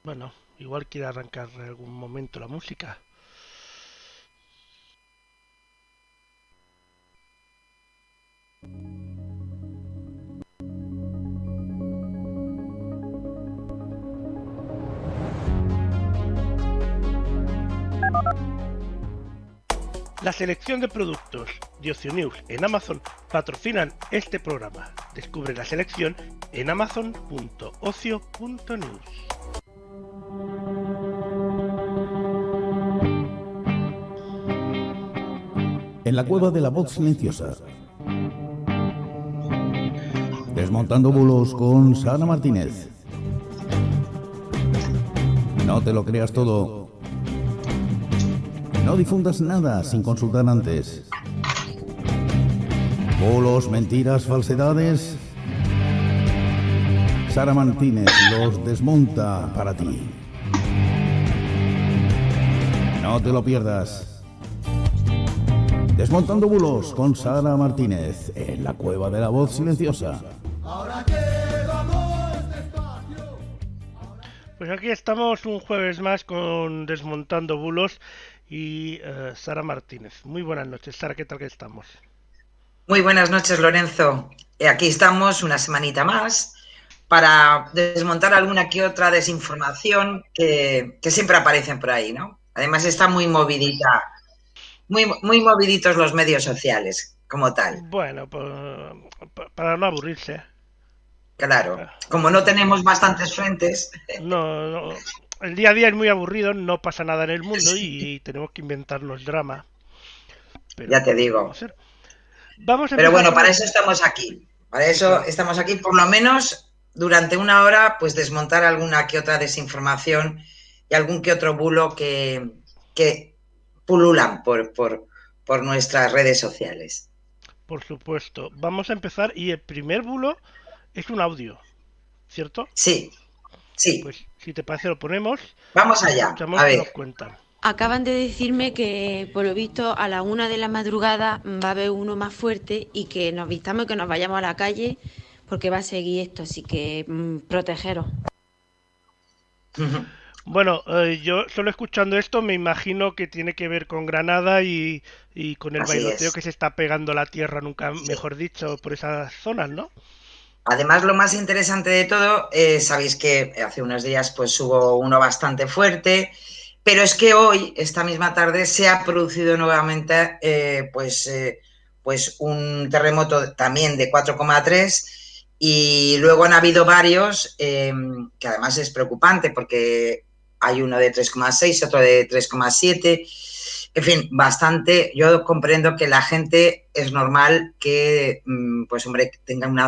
Bueno, igual quiere arrancar en algún momento la música. La selección de productos de Ocionews en Amazon patrocinan este programa. Descubre la selección en amazon.ocio.news. En la cueva de la voz silenciosa. Desmontando bulos con Sara Martínez. No te lo creas todo. No difundas nada sin consultar antes. Bulos, mentiras, falsedades. Sara Martínez los desmonta para ti. No te lo pierdas. Desmontando bulos con Sara Martínez en la cueva de la voz silenciosa. Pues aquí estamos un jueves más con Desmontando Bulos y Sara Martínez. Muy buenas noches, Sara, ¿qué tal que estamos? Muy buenas noches, Lorenzo. Aquí estamos una semanita más para desmontar alguna que otra desinformación que siempre aparecen por ahí, ¿no? Además está muy movidita, muy moviditos los medios sociales, como tal. Bueno, para no aburrirse. Claro, como no tenemos bastantes frentes, No, no, el día a día es muy aburrido, no pasa nada en el mundo y tenemos que inventarnos drama. Pero ya te bueno, ¿qué vamos digo. a hacer? Vamos a Pero empezar bueno, con para el... eso estamos aquí. Para Sí, eso claro. estamos aquí, por lo menos durante una hora, pues desmontar alguna que otra desinformación y algún que otro bulo que pululan por nuestras redes sociales. Por supuesto. Vamos a empezar y el primer bulo es un audio, ¿cierto? Sí, sí. Pues si te parece lo ponemos Vamos y allá. escuchamos A qué nos ver. cuentan. Acaban de decirme que por lo visto a la 1 de la madrugada va a haber uno más fuerte y que nos vistamos y que nos vayamos a la calle porque va a seguir esto, así que protegeros. Bueno, yo solo escuchando esto me imagino que tiene que ver con Granada y con el Así bailoteo es. que se está pegando la tierra, nunca Sí. mejor dicho, por esas zonas, ¿no? Además, lo más interesante de todo, sabéis que hace unos días pues hubo uno bastante fuerte, pero es que hoy, esta misma tarde, se ha producido nuevamente pues un terremoto también de 4,3 y luego han habido varios que además es preocupante porque hay uno de 3,6, otro de 3,7. En fin, bastante. Yo comprendo que la gente es normal que, pues hombre, tenga un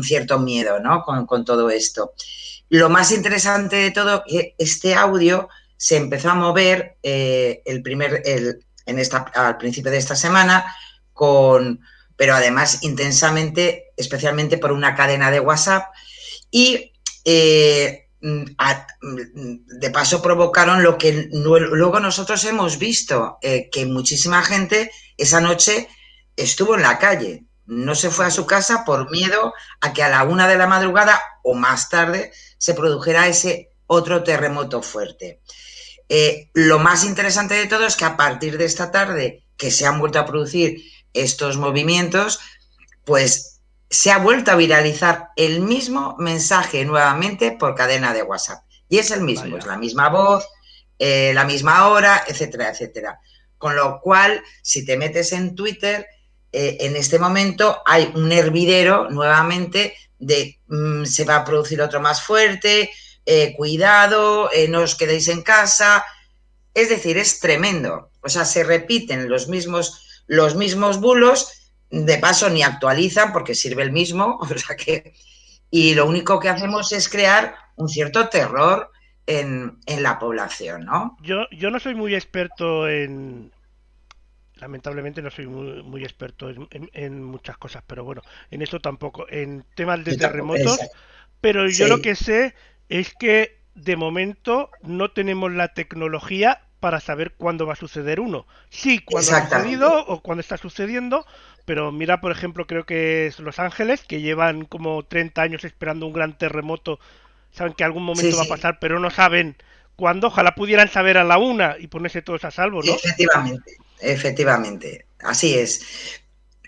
cierto miedo, ¿no? Con todo esto. Lo más interesante de todo, que este audio se empezó a mover al principio de esta semana, pero además intensamente, especialmente por una cadena de WhatsApp y de paso provocaron lo que luego nosotros hemos visto, que muchísima gente esa noche estuvo en la calle, no se fue a su Ujú. casa por miedo a que a la 1 de la madrugada o más tarde se produjera ese otro terremoto fuerte. Lo más interesante de todo es que a partir de esta tarde que se han vuelto a producir estos movimientos, pues se ha vuelto a viralizar el mismo mensaje nuevamente por cadena de WhatsApp. Y es el mismo, es Vaya. la misma voz, la misma hora, etcétera, etcétera. Con lo cual, si te metes en Twitter, en este momento hay un hervidero nuevamente de se va a producir otro más fuerte, cuidado, no os quedéis en casa. Es decir, es tremendo. O sea, se repiten los mismos bulos, de paso ni actualizan porque sirve el mismo, o sea que, Sí, y lo sí. único que hacemos es crear un cierto terror en la población, ¿no? Yo no soy muy experto en... Lamentablemente no soy muy experto en muchas cosas, pero bueno, en eso tampoco. En temas de Yo tampoco, terremotos, pero yo lo sí, que sé es que de momento no tenemos la tecnología para saber cuándo va a suceder uno. Sí, cuándo ha exactamente. sucedido o cuándo está sucediendo, pero mira, por ejemplo, creo que es Los Ángeles, que llevan como 30 años esperando un gran terremoto saben que algún Sí, momento va a sí, pasar, pero no saben cuándo. Ojalá pudieran saber a la una y ponerse todos a salvo, ¿no? efectivamente, efectivamente, así es.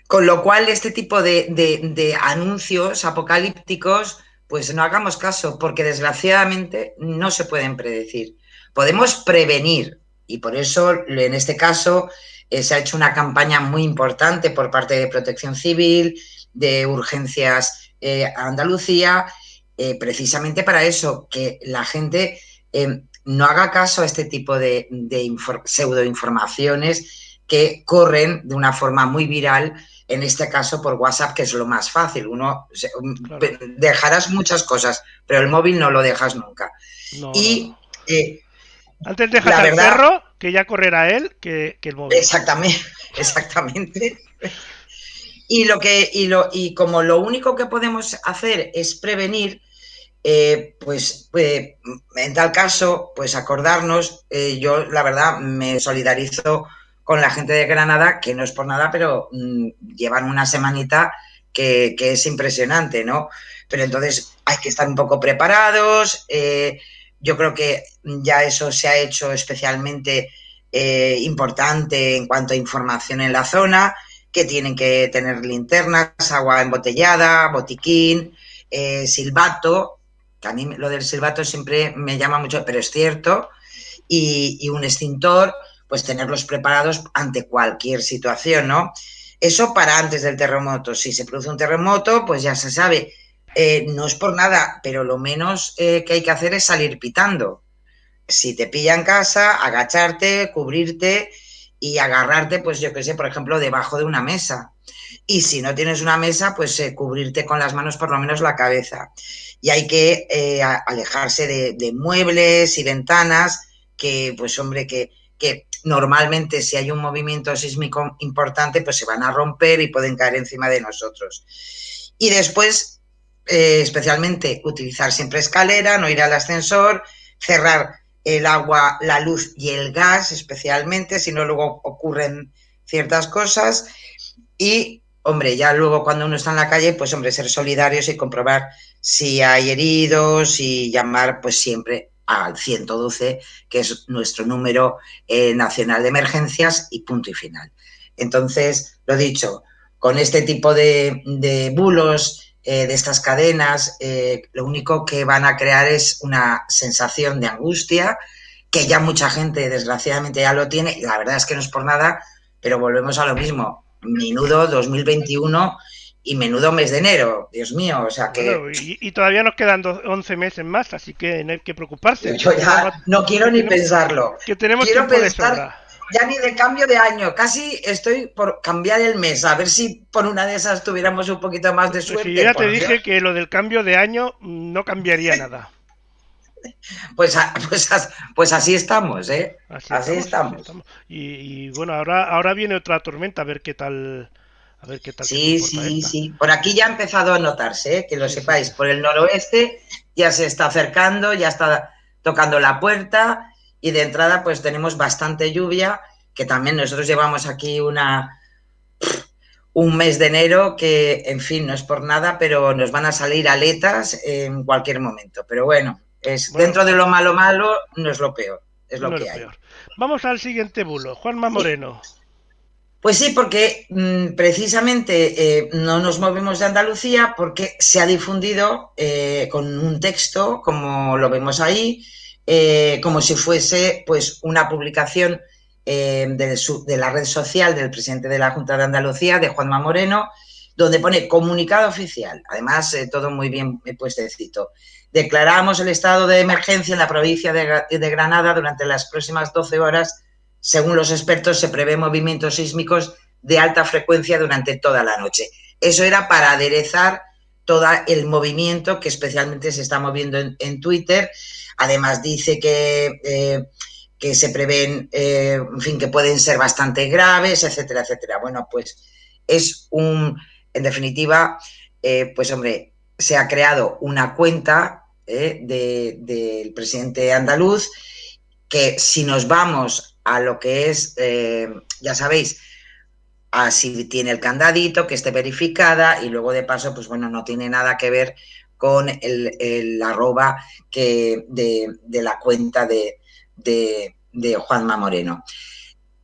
Con lo cual, este tipo de anuncios apocalípticos, pues no hagamos caso, porque desgraciadamente no se pueden predecir. Podemos prevenir, y por eso en este caso se ha hecho una campaña muy importante por parte de Protección Civil, de Urgencias Andalucía, precisamente para eso, que la gente no haga caso a este tipo de pseudoinformaciones que corren de una forma muy viral, en este caso por WhatsApp, que es lo más fácil. Claro. Dejarás muchas cosas, pero el móvil no lo dejas nunca. No, no, no. Y Antes dejas la al verdad, perro, que ya correrá él, que el móvil. exactamente, exactamente. Y como lo único que podemos hacer es prevenir, pues en tal caso, pues acordarnos, yo la verdad me solidarizo con la gente de Granada, que no es por nada, pero llevan una semanita que es impresionante, ¿no? Pero entonces hay que estar un poco preparados. Yo creo que ya eso se ha hecho especialmente importante en cuanto a información en la zona, que tienen que tener linternas, agua embotellada, botiquín, silbato, que a mí lo del silbato siempre me llama mucho, pero es cierto, y un extintor, pues tenerlos preparados ante cualquier situación, ¿no? Eso para antes del terremoto. Si se produce un terremoto, pues ya se sabe. No es por nada, pero lo menos que hay que hacer es salir pitando. Si te pilla en casa, agacharte, cubrirte y agarrarte, pues yo qué sé, por ejemplo, debajo de una mesa. Y si no tienes una mesa, pues cubrirte con las manos por lo menos la cabeza. Y hay que alejarse de muebles y ventanas que, pues hombre, que normalmente si hay un movimiento sísmico importante, pues se van a romper y pueden caer encima de nosotros. Y después, especialmente, utilizar siempre escalera, no ir al ascensor, cerrar el agua, la luz y el gas, especialmente, si no luego ocurren ciertas cosas. Y, hombre, ya luego cuando uno está en la calle, pues, hombre, ser solidarios y comprobar si hay heridos y llamar, pues, siempre al 112, que es nuestro número nacional de emergencias y punto y final. Entonces, lo dicho, con este tipo de bulos, de estas cadenas, lo único que van a crear es una sensación de angustia, que ya mucha gente, desgraciadamente, ya lo tiene, y la verdad es que no es por nada, pero volvemos a lo mismo. Menudo 2021 y menudo mes de enero, Dios mío, o sea que Bueno, y todavía nos quedan 11 meses más, así que no hay que preocuparse, yo ya no quiero que ni tenemos, pensarlo. que tenemos Quiero tiempo de pensar sobra. ya ni de cambio de año, casi estoy por cambiar el mes, a ver si por una de esas tuviéramos un poquito más de Pues si yo suerte, ya te por Dios. dije que lo del cambio de año no cambiaría nada. Pues, pues así estamos, ¿eh? Así Así estamos, así estamos. estamos. Y bueno, ahora viene otra tormenta, a ver qué tal se Sí, comporta sí, esta. sí. Por aquí ya ha empezado a notarse, ¿eh? Que lo Sí, sí, sí. sepáis. Por el noroeste ya se está acercando, ya está tocando la puerta y de entrada pues tenemos bastante lluvia, que también nosotros llevamos aquí un mes de enero que, en fin, no es por nada, pero nos van a salir aletas en cualquier momento. Pero bueno, es Bueno, dentro de lo malo malo, no es lo peor, es lo no es lo que hay. peor. Vamos al siguiente bulo. Juanma Moreno. Pues sí, porque precisamente no nos movemos de Andalucía porque se ha difundido con un texto, como lo vemos ahí, como si fuese pues una publicación de la red social del presidente de la Junta de Andalucía, de Juanma Moreno, donde pone comunicado oficial, además todo muy bien puestecito. Declaramos el estado de emergencia en la provincia de Granada durante las próximas 12 horas. Según los expertos, se prevé movimientos sísmicos de alta frecuencia durante toda la noche. Eso era para aderezar todo el movimiento que especialmente se está moviendo en Twitter. Además dice que se prevén, en fin, que pueden ser bastante graves, etcétera, etcétera. Bueno, pues es en definitiva, pues hombre, se ha creado una cuenta del presidente andaluz, que si nos vamos a lo que es, ya sabéis, a si tiene el candadito, que esté verificada y luego de paso, pues bueno, no tiene nada que ver con el arroba de la cuenta de Juanma Moreno.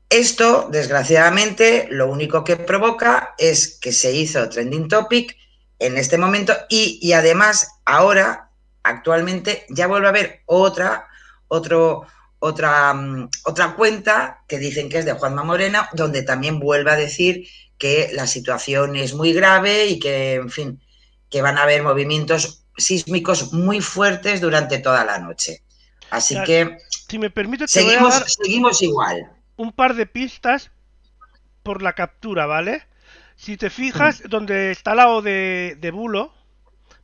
Esto, desgraciadamente, lo único que provoca es que se hizo trending topic en este momento y además ahora, actualmente, ya vuelve a haber otra cuenta que dicen que es de Juanma Moreno, donde también vuelve a decir que la situación es muy grave y que, en fin, que van a haber movimientos sísmicos muy fuertes durante toda la noche. Así que si me permite, te voy a dar seguimos igual. Un par de pistas por la captura, ¿vale? Si te fijas donde está la O de bulo,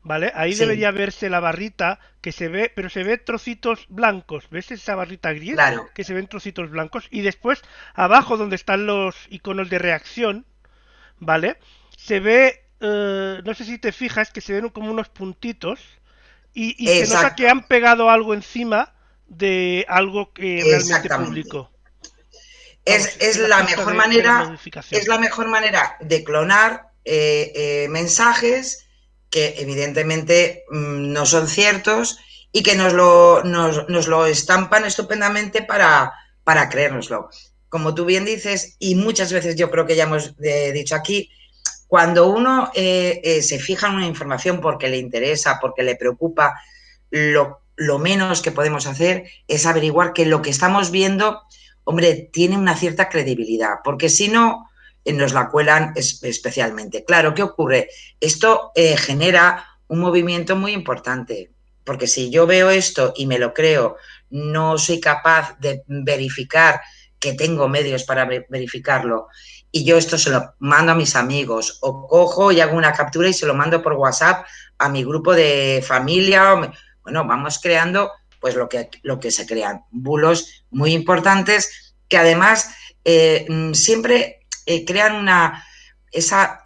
¿vale? Ahí debería verse la barrita que se ve, pero se ve trocitos blancos. ¿Ves esa barrita gris? Claro. Que se ven trocitos blancos. Y después, abajo donde están los iconos de reacción, ¿vale? Se ve, no sé si te fijas, que se ven como unos puntitos. Y se nota que han pegado algo encima de algo que realmente publicó. Es la mejor manera de clonar mensajes que evidentemente no son ciertos y que nos lo estampan estupendamente para creérnoslo. Como tú bien dices, y muchas veces yo creo que ya hemos dicho aquí, cuando uno se fija en una información porque le interesa, porque le preocupa, lo menos que podemos hacer es averiguar que lo que estamos viendo, hombre, tiene una cierta credibilidad, porque si no, nos la cuelan especialmente. Claro, ¿qué ocurre? Esto genera un movimiento muy importante, porque si yo veo esto y me lo creo, no soy capaz de verificar que tengo medios para verificarlo, y yo esto se lo mando a mis amigos, o cojo y hago una captura y se lo mando por WhatsApp a mi grupo de familia. Bueno, vamos creando pues lo que se crean, bulos muy importantes que además siempre crean esa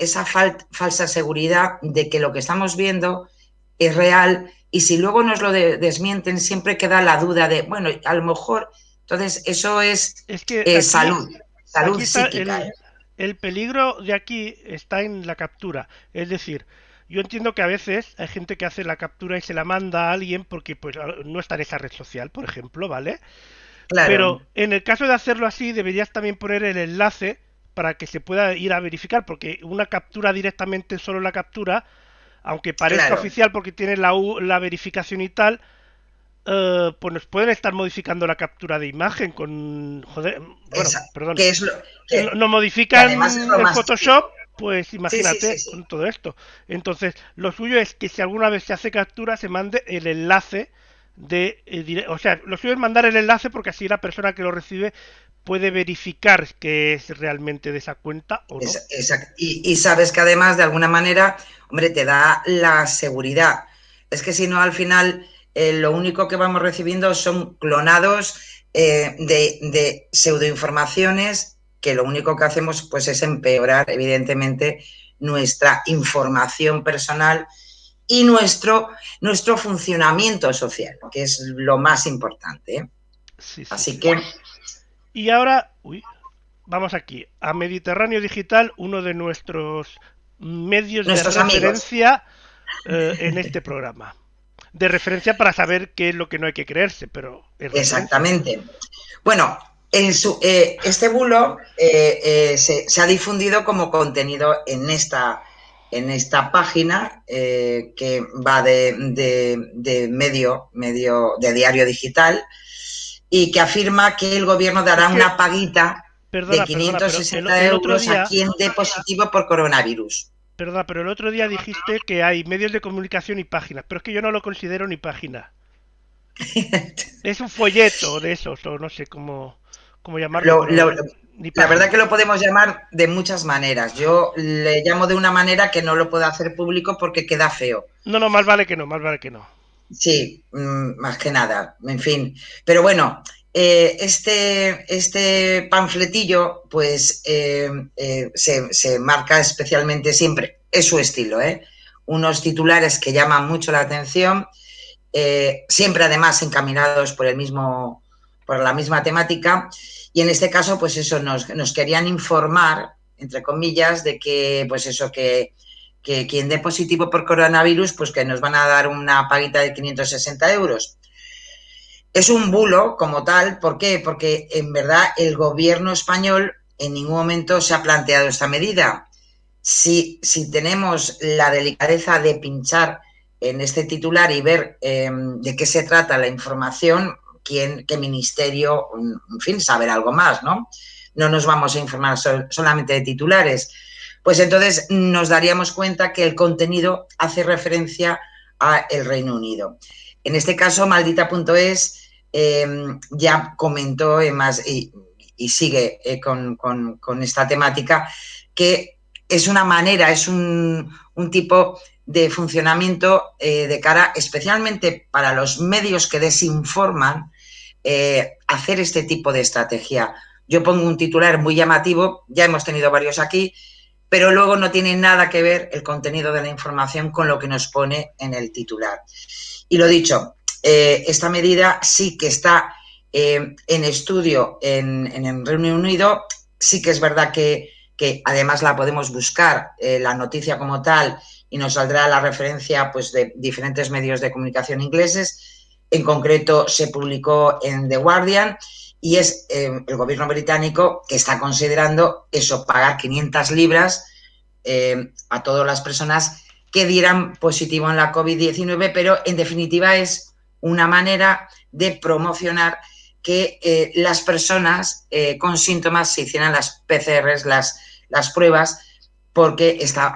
falsa seguridad de que lo que estamos viendo es real, y si luego nos lo desmienten siempre queda la duda de, bueno, a lo mejor, entonces eso es que aquí, salud aquí psíquica. El peligro de aquí está en la captura, es decir, yo entiendo que a veces hay gente que hace la captura y se la manda a alguien porque pues no está en esa red social, por ejemplo, ¿vale? Claro. Pero en el caso de hacerlo así, deberías también poner el enlace para que se pueda ir a verificar, porque una captura directamente, solo la captura, aunque parezca oficial porque tiene la verificación y tal, pues nos pueden estar modificando la captura de imagen con... Joder, bueno, perdón. Nos modifican el Photoshop, pues imagínate con todo esto. Entonces, lo suyo es que si alguna vez se hace captura, se mande el enlace o sea, lo suyo es mandar el enlace porque así la persona que lo recibe puede verificar que es realmente de esa cuenta o no. Exacto. Y sabes que además, de alguna manera, hombre, te da la seguridad. Es que si no, al final, lo único que vamos recibiendo son clonados de pseudoinformaciones, que lo único que hacemos pues es empeorar, evidentemente, nuestra información personal y nuestro funcionamiento social, que es lo más importante, ¿eh? Así que... Y ahora, vamos aquí, a Mediterráneo Digital, uno de nuestros medios de referencia en este programa. De referencia para saber qué es lo que no hay que creerse, pero... Exactamente. Bueno, este bulo se ha difundido como contenido en esta página que va de medio de diario digital, y que afirma que el gobierno dará una paguita de 560 euros a quien dé positivo por coronavirus. Perdona, pero el otro día dijiste que hay medios de comunicación y páginas, pero es que yo no lo considero ni página. Es un folleto de esos, o no sé cómo llamarlo. La verdad que lo podemos llamar de muchas maneras. Yo le llamo de una manera que no lo puedo hacer público porque queda feo. No, más vale que no. Sí, más que nada, en fin. Pero bueno, este panfletillo pues se marca especialmente siempre, es su estilo, unos titulares que llaman mucho la atención, siempre además encaminados por la misma temática, y en este caso pues eso nos querían informar, entre comillas, de que pues eso que que quien dé positivo por coronavirus, pues que nos van a dar una paguita de 560 euros. Es un bulo como tal, ¿por qué? Porque en verdad el gobierno español en ningún momento se ha planteado esta medida. Si tenemos la delicadeza de pinchar en este titular y ver de qué se trata la información, qué ministerio, en fin, saber algo más, ¿no? No nos vamos a informar solamente de titulares. Pues entonces nos daríamos cuenta que el contenido hace referencia al Reino Unido. En este caso, maldita.es ya comentó más y sigue con esta temática, que es una manera, es un tipo de funcionamiento de cara, especialmente para los medios que desinforman, hacer este tipo de estrategia. Yo pongo un titular muy llamativo, ya hemos tenido varios aquí, pero luego no tiene nada que ver el contenido de la información con lo que nos pone en el titular. Y lo dicho, esta medida sí que está en estudio en el Reino Unido. Sí que es verdad que además la podemos buscar, la noticia como tal, y nos saldrá la referencia pues, de diferentes medios de comunicación ingleses. En concreto, se publicó en The Guardian y es el gobierno británico que está considerando eso, pagar 500 libras a todas las personas que dieran positivo en la COVID-19, pero en definitiva es una manera de promocionar que las personas con síntomas se hicieran las PCRs, las pruebas, porque está,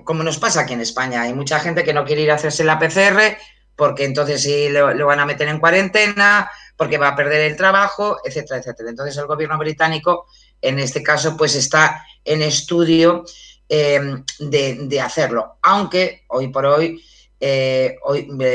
como nos pasa aquí en España, hay mucha gente que no quiere ir a hacerse la PCR porque entonces sí lo van a meter en cuarentena, porque va a perder el trabajo, etcétera, etcétera. Entonces el gobierno británico, en este caso, pues está en estudio de hacerlo, aunque hoy por hoy,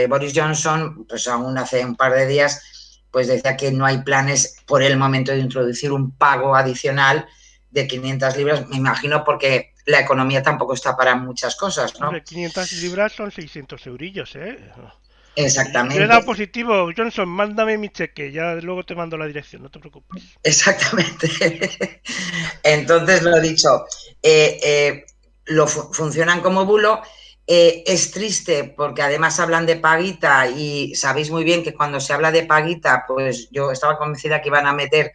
Boris Johnson, pues aún hace un par de días, pues decía que no hay planes por el momento de introducir un pago adicional de 500 libras, me imagino porque la economía tampoco está para muchas cosas, ¿no? Hombre, 500 libras son 600 eurillos, ¿eh? Yo he Exactamente. dado positivo, Johnson, mándame mi cheque, ya luego te mando la dirección, no te preocupes. Exactamente. Entonces, lo dicho, funcionan como bulo. Es triste porque además hablan de paguita y sabéis muy bien que cuando se habla de paguita, pues yo estaba convencida que iban a meter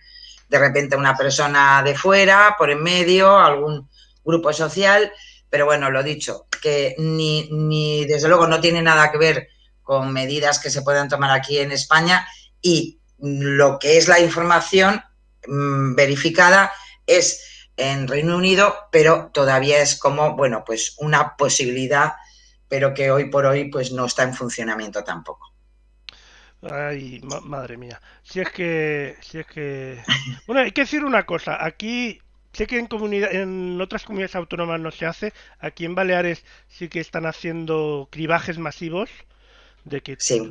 de repente a una persona de fuera, por en medio, algún grupo social, pero bueno, lo dicho, que ni desde luego no tiene nada que ver con medidas que se puedan tomar aquí en España, y lo que es la información verificada es en Reino Unido, pero todavía es como, bueno, pues una posibilidad, pero que hoy por hoy pues no está en funcionamiento tampoco. Ay, madre mía. Si es que... Bueno, hay que decir una cosa. Aquí sé que en otras comunidades autónomas no se hace. Aquí en Baleares sí que están haciendo cribajes masivos de que Sí,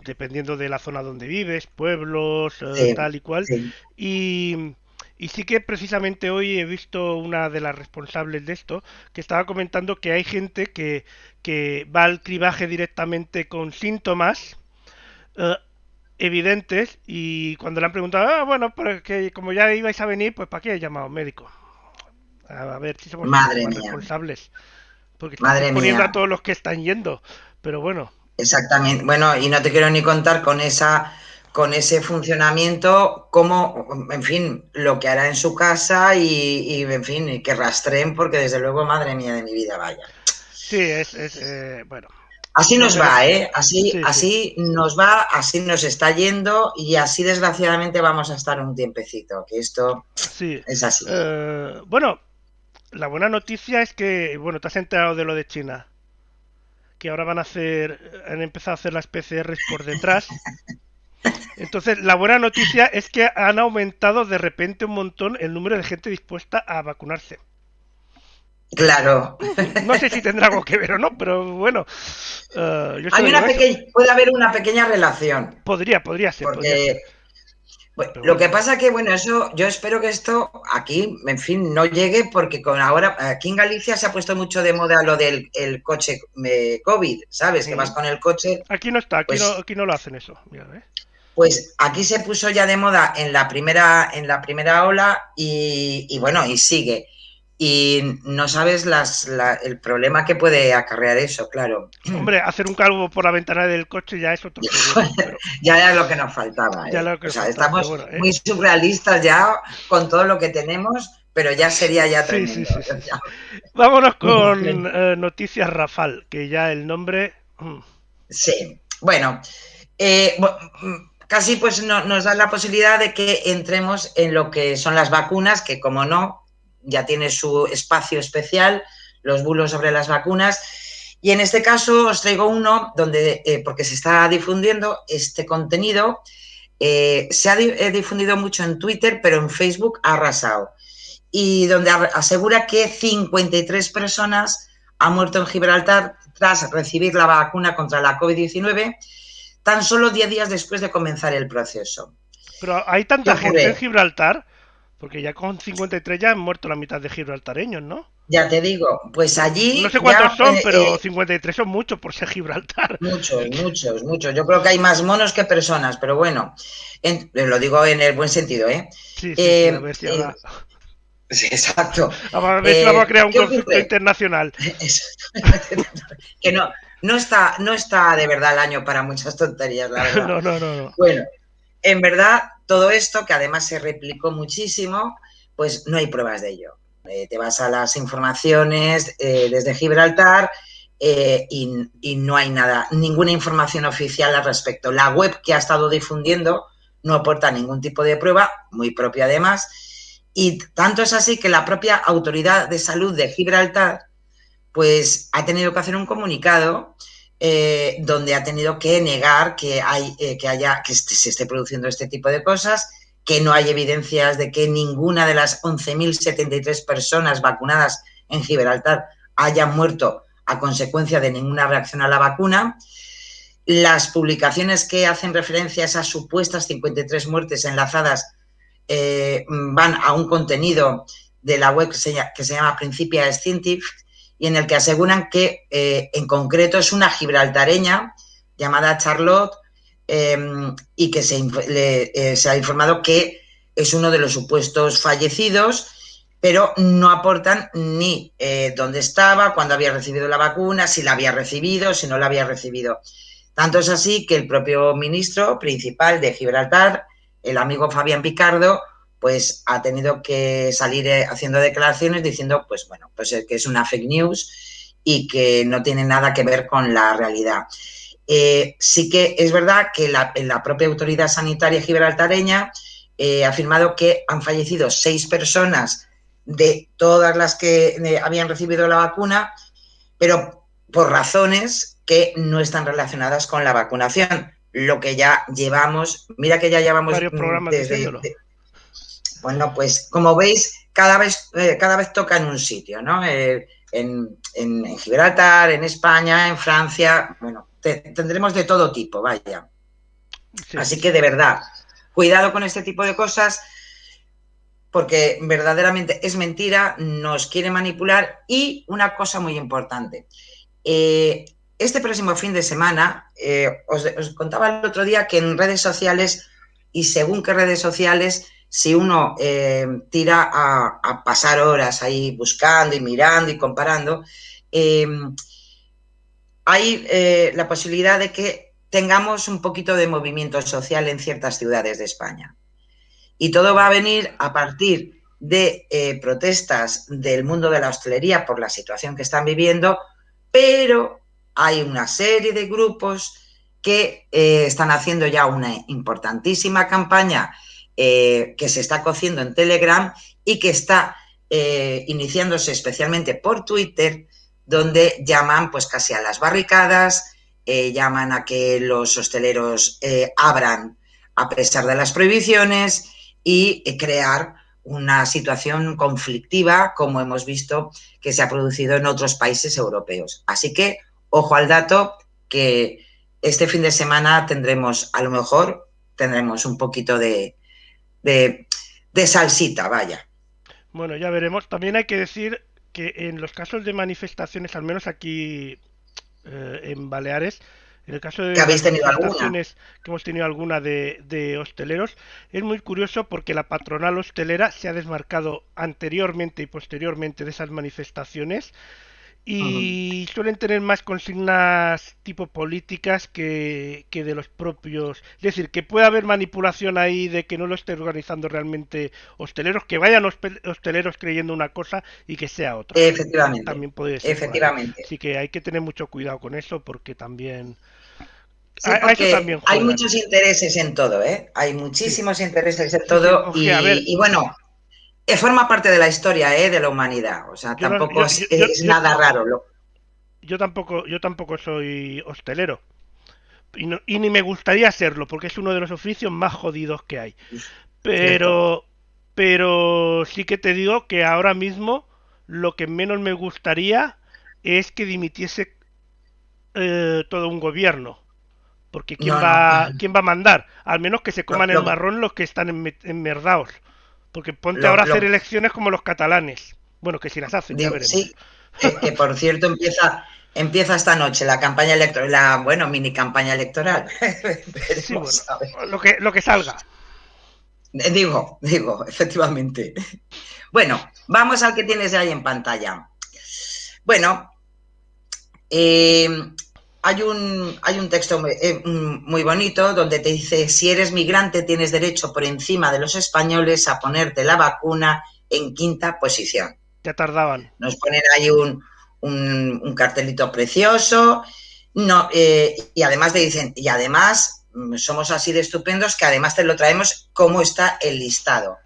dependiendo de la zona donde vives, pueblos, sí, tal y cual. sí. Y, y sí que precisamente hoy he visto una de las responsables de esto que estaba comentando que hay gente que va al cribaje directamente con síntomas eh, evidentes y cuando le han preguntado, bueno, pero que como ya ibais a venir, pues ¿para qué he llamado médico? A ver si somos un poco Madre más mía, responsables, porque estamos madre exponiendo a mía. todos los que están yendo, pero bueno, Exactamente. Bueno, y no te quiero ni contar con ese funcionamiento, como, en fin, lo que hará en su casa y en fin, y que rastreen, porque desde luego, madre mía de mi vida, vaya. sí, bueno, Así no nos va, merece. ¿eh? Así, Sí, sí, así nos va, así nos está yendo y así desgraciadamente vamos a estar un tiempecito, que esto sí. es así. Bueno, la buena noticia es que, bueno, te has enterado de lo de China, que ahora han empezado a hacer las PCRs por detrás. Entonces, la buena noticia es que han aumentado de repente un montón el número de gente dispuesta a vacunarse. Claro. No sé si tendrá algo que ver o no, pero bueno, yo solo Hay digo eso. puede haber una pequeña relación, Podría ser, podría ser. porque bueno, Pero lo bueno, que pasa que, bueno, eso yo espero que esto aquí, en fin, no llegue, porque con ahora, aquí en Galicia se ha puesto mucho de moda lo del el coche COVID, ¿sabes? Que vas con el coche, aquí no está, pues, aquí no lo hacen eso. Mira, ¿eh? pues aquí se puso ya de moda en la primera ola y bueno, y sigue. y no sabes el problema que puede acarrear eso, claro. Hombre, hacer un calvo por la ventana del coche ya es otro problema, pero Ya era lo que nos faltaba, ya ¿eh? lo que O nos sea, faltaba, pero estamos bueno, muy surrealistas ya con todo lo que tenemos, pero ya sería ya sí, sí, tremendo. sí, sí, sí. Vámonos Me imagino. con Noticias Rafal, que ya el nombre... Sí, bueno, eh, casi pues nos da la posibilidad de que entremos en lo que son las vacunas, que como no, ya tiene su espacio especial, los bulos sobre las vacunas. Y en este caso os traigo uno donde, porque se está difundiendo este contenido, se ha difundido mucho en Twitter, pero en Facebook ha arrasado. Y donde asegura que 53 personas han muerto en Gibraltar tras recibir la vacuna contra la COVID-19 tan solo 10 días después de comenzar el proceso. Pero hay ¿Qué tanta gente en ocurre? Gibraltar, porque ya con 53 ya han muerto la mitad de gibraltareños, ¿no? Ya te digo, pues No allí sé cuántos ya son, pero 53 son muchos por ser Gibraltar. muchos, muchos, muchos. Yo creo que hay más monos que personas, pero bueno, lo digo en el buen sentido, ¿eh? Sí, sí, sí, a Eh, ver si eh, ahora... sí, exacto. A ver si vamos a crear un ¿Qué conflicto ocurre? internacional. Que no está de verdad el año para muchas tonterías, la verdad. No, no, no, no. Bueno, en verdad, todo esto, que además se replicó muchísimo, pues no hay pruebas de ello. Te vas a las informaciones desde Gibraltar y no hay nada, ninguna información oficial al respecto. La web que ha estado difundiendo no aporta ningún tipo de prueba, muy propia además, y tanto es así que la propia Autoridad de Salud de Gibraltar pues ha tenido que hacer un comunicado donde ha tenido que negar que se esté produciendo este tipo de cosas, que no hay evidencias de que ninguna de las 11.073 personas vacunadas en Gibraltar hayan muerto a consecuencia de ninguna reacción a la vacuna. Las publicaciones que hacen referencia a esas supuestas 53 muertes enlazadas van a un contenido de la web que se llama Principia Scientific y en el que aseguran que en concreto es una gibraltareña llamada Charlotte y que se ha informado que es uno de los supuestos fallecidos, pero no aportan ni dónde estaba, cuándo había recibido la vacuna, si la había recibido, si no la había recibido. Tanto es así que el propio ministro principal de Gibraltar, el amigo Fabián Picardo, pues ha tenido que salir haciendo declaraciones diciendo, pues bueno, pues que es una fake news y que no tiene nada que ver con la realidad. Sí que es verdad que la propia autoridad sanitaria gibraltareña ha afirmado que han fallecido 6 personas de todas las que habían recibido la vacuna, pero por razones que no están relacionadas con la vacunación. Lo que ya llevamos, mira que ya llevamos Varios programas desde, diciéndolo. bueno, pues como veis, cada vez toca en un sitio, ¿no? En Gibraltar, en España, en Francia, bueno, tendremos de todo tipo, vaya. Sí, Así que de verdad, cuidado con este tipo de cosas porque verdaderamente es mentira, nos quiere manipular y una cosa muy importante. Este próximo fin de semana, os contaba el otro día que en redes sociales, y según qué redes sociales, si uno tira a pasar horas ahí buscando y mirando y comparando, eh, hay la posibilidad de que tengamos un poquito de movimiento social en ciertas ciudades de España. Y todo va a venir a partir de protestas del mundo de la hostelería por la situación que están viviendo, pero hay una serie de grupos que están haciendo ya una importantísima campaña que se está cociendo en Telegram y que está iniciándose especialmente por Twitter, donde llaman pues casi a las barricadas, llaman a que los hosteleros abran a pesar de las prohibiciones y crear una situación conflictiva como hemos visto que se ha producido en otros países europeos. Así que ojo al dato que este fin de semana tendremos, a lo mejor, tendremos un poquito de salsita, vaya. Bueno, ya veremos. También hay que decir que en los casos de manifestaciones, al menos aquí en Baleares, En el caso ¿Que de las habéis tenido alguna? manifestaciones que hemos tenido alguna de hosteleros, es muy curioso porque la patronal hostelera se ha desmarcado anteriormente y posteriormente de esas manifestaciones Ujú. y suelen tener más consignas tipo políticas que de los propios. Es decir, que puede haber manipulación ahí de que no lo esté organizando realmente hosteleros, que vayan hosteleros creyendo una cosa y que sea otra. Efectivamente, También puede ser por ahí. efectivamente. Así que hay que tener mucho cuidado con eso porque también Sí, a eso porque también hay juegan. muchos intereses en todo, ¿eh? Hay Sí, muchísimos intereses en sí, sí. todo Oye, a ver, y bueno, forma parte de la historia, ¿eh? De la humanidad. O sea, yo no, tampoco es nada raro. yo tampoco soy hostelero. Y ni me gustaría serlo, porque es uno de los oficios más jodidos que hay. Cierto. Pero, pero sí que te digo que ahora mismo lo que menos me gustaría es que dimitiese todo un gobierno. Porque No, no. quién va a mandar? Al menos que se Lo, coman el lo, marrón los que están enmerdados. Porque ponte lo, ahora a hacer lo- elecciones como los catalanes. Bueno, que si las hacen, ya digo, veremos. sí, que por cierto empieza esta noche la campaña electoral, bueno, mini campaña electoral. Sí, bueno, Veremos, a ver. lo que salga. Digo, efectivamente. Bueno, vamos al que tienes ahí en pantalla. Bueno, eh, hay un texto muy bonito donde te dice, si eres migrante tienes derecho por encima de los españoles a ponerte la vacuna en quinta posición. Ya tardaban. Nos ponen ahí un cartelito precioso, no, y además te dicen, y además somos así de estupendos que además te lo traemos cómo está el listado.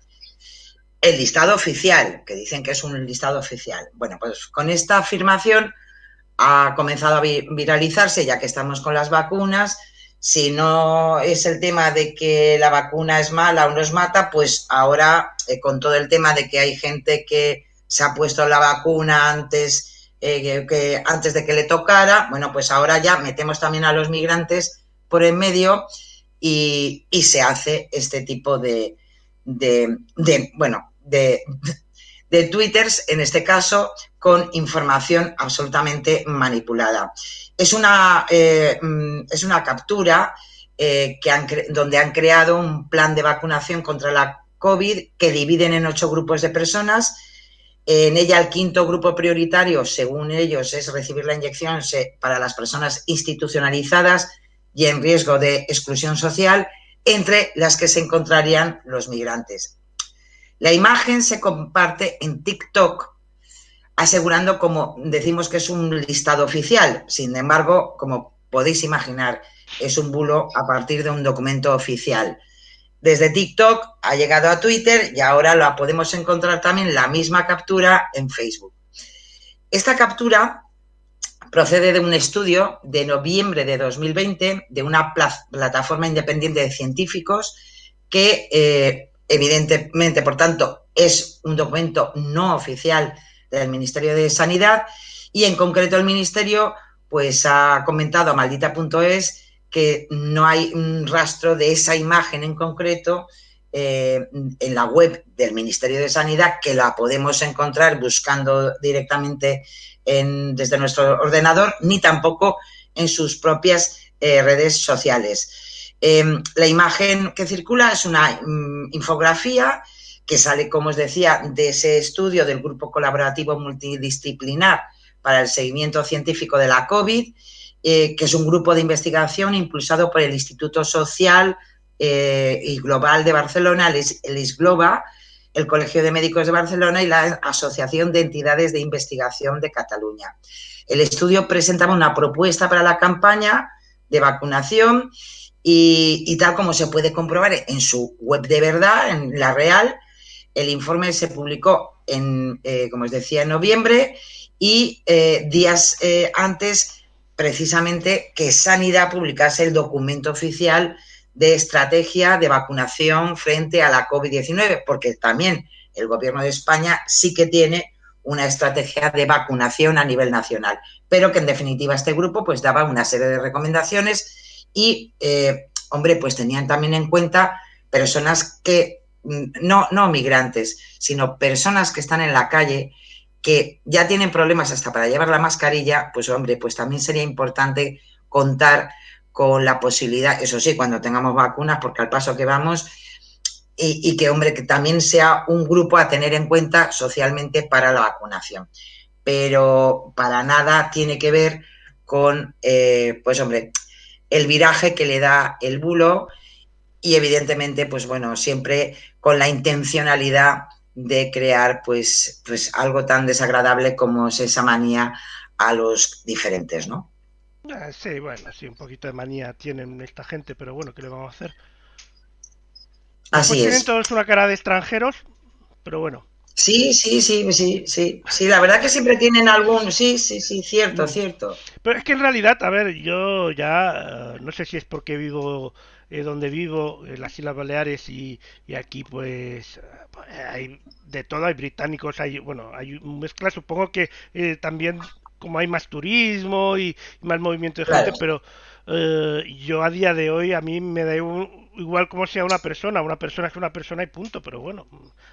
El listado oficial, que dicen que es un listado oficial. Bueno, pues con esta afirmación ha comenzado a viralizarse, ya que estamos con las vacunas. Si no es el tema de que la vacuna es mala o nos mata, pues ahora con todo el tema de que hay gente que se ha puesto la vacuna antes de que le tocara, bueno, pues ahora ya metemos también a los migrantes por en medio y se hace este tipo de twitters, en este caso, con información absolutamente manipulada. Es una captura donde han creado un plan de vacunación contra la COVID que dividen en 8 grupos de personas. En ella el quinto grupo prioritario, según ellos, es recibir la inyección para las personas institucionalizadas y en riesgo de exclusión social, entre las que se encontrarían los migrantes. La imagen se comparte en TikTok, asegurando, como decimos, que es un listado oficial. Sin embargo, como podéis imaginar, es un bulo a partir de un documento oficial. Desde TikTok ha llegado a Twitter y ahora la podemos encontrar también la misma captura en Facebook. Esta captura procede de un estudio de noviembre de 2020 de una plataforma independiente de científicos que evidentemente, por tanto, es un documento no oficial del Ministerio de Sanidad y en concreto el Ministerio pues ha comentado a maldita.es que no hay un rastro de esa imagen en concreto en la web del Ministerio de Sanidad, que la podemos encontrar buscando directamente desde nuestro ordenador, ni tampoco en sus propias redes sociales. La imagen que circula es una infografía que sale, como os decía, de ese estudio del Grupo Colaborativo Multidisciplinar para el Seguimiento Científico de la COVID, que es un grupo de investigación impulsado por el Instituto Social y Global de Barcelona, el ISGLOBA, el Colegio de Médicos de Barcelona y la Asociación de Entidades de Investigación de Cataluña. El estudio presentaba una propuesta para la campaña de vacunación y tal como se puede comprobar en su web de verdad, en la real, el informe se publicó como os decía, en noviembre y días antes, precisamente, que Sanidad publicase el documento oficial de estrategia de vacunación frente a la COVID-19, porque también el Gobierno de España sí que tiene una estrategia de vacunación a nivel nacional, pero que en definitiva este grupo pues daba una serie de recomendaciones y, hombre, pues tenían también en cuenta personas que, no migrantes, sino personas que están en la calle, que ya tienen problemas hasta para llevar la mascarilla, pues hombre, pues también sería importante contar con la posibilidad, eso sí, cuando tengamos vacunas, porque al paso que vamos, y que, hombre, que también sea un grupo a tener en cuenta socialmente para la vacunación. Pero para nada tiene que ver con, pues, hombre, el viraje que le da el bulo y, evidentemente, pues, bueno, siempre con la intencionalidad de crear, pues algo tan desagradable como es esa manía a los diferentes, ¿no? Sí, bueno, sí, un poquito de manía tienen esta gente, pero bueno, ¿qué le vamos a hacer? Después Así tienen es. todos una cara de extranjeros, pero bueno. Sí, sí, sí, sí, sí, sí, la verdad que siempre tienen algún, sí, sí, sí, cierto, Mm. cierto. Pero es que en realidad, a ver, yo ya no sé si es porque vivo donde vivo, en las Islas Baleares y aquí pues hay de todo, hay británicos, hay, bueno, hay mezcla, supongo que también como hay más turismo y más movimiento de gente, Claro. pero yo a día de hoy a mí me da igual como sea una persona es una persona y punto, pero bueno,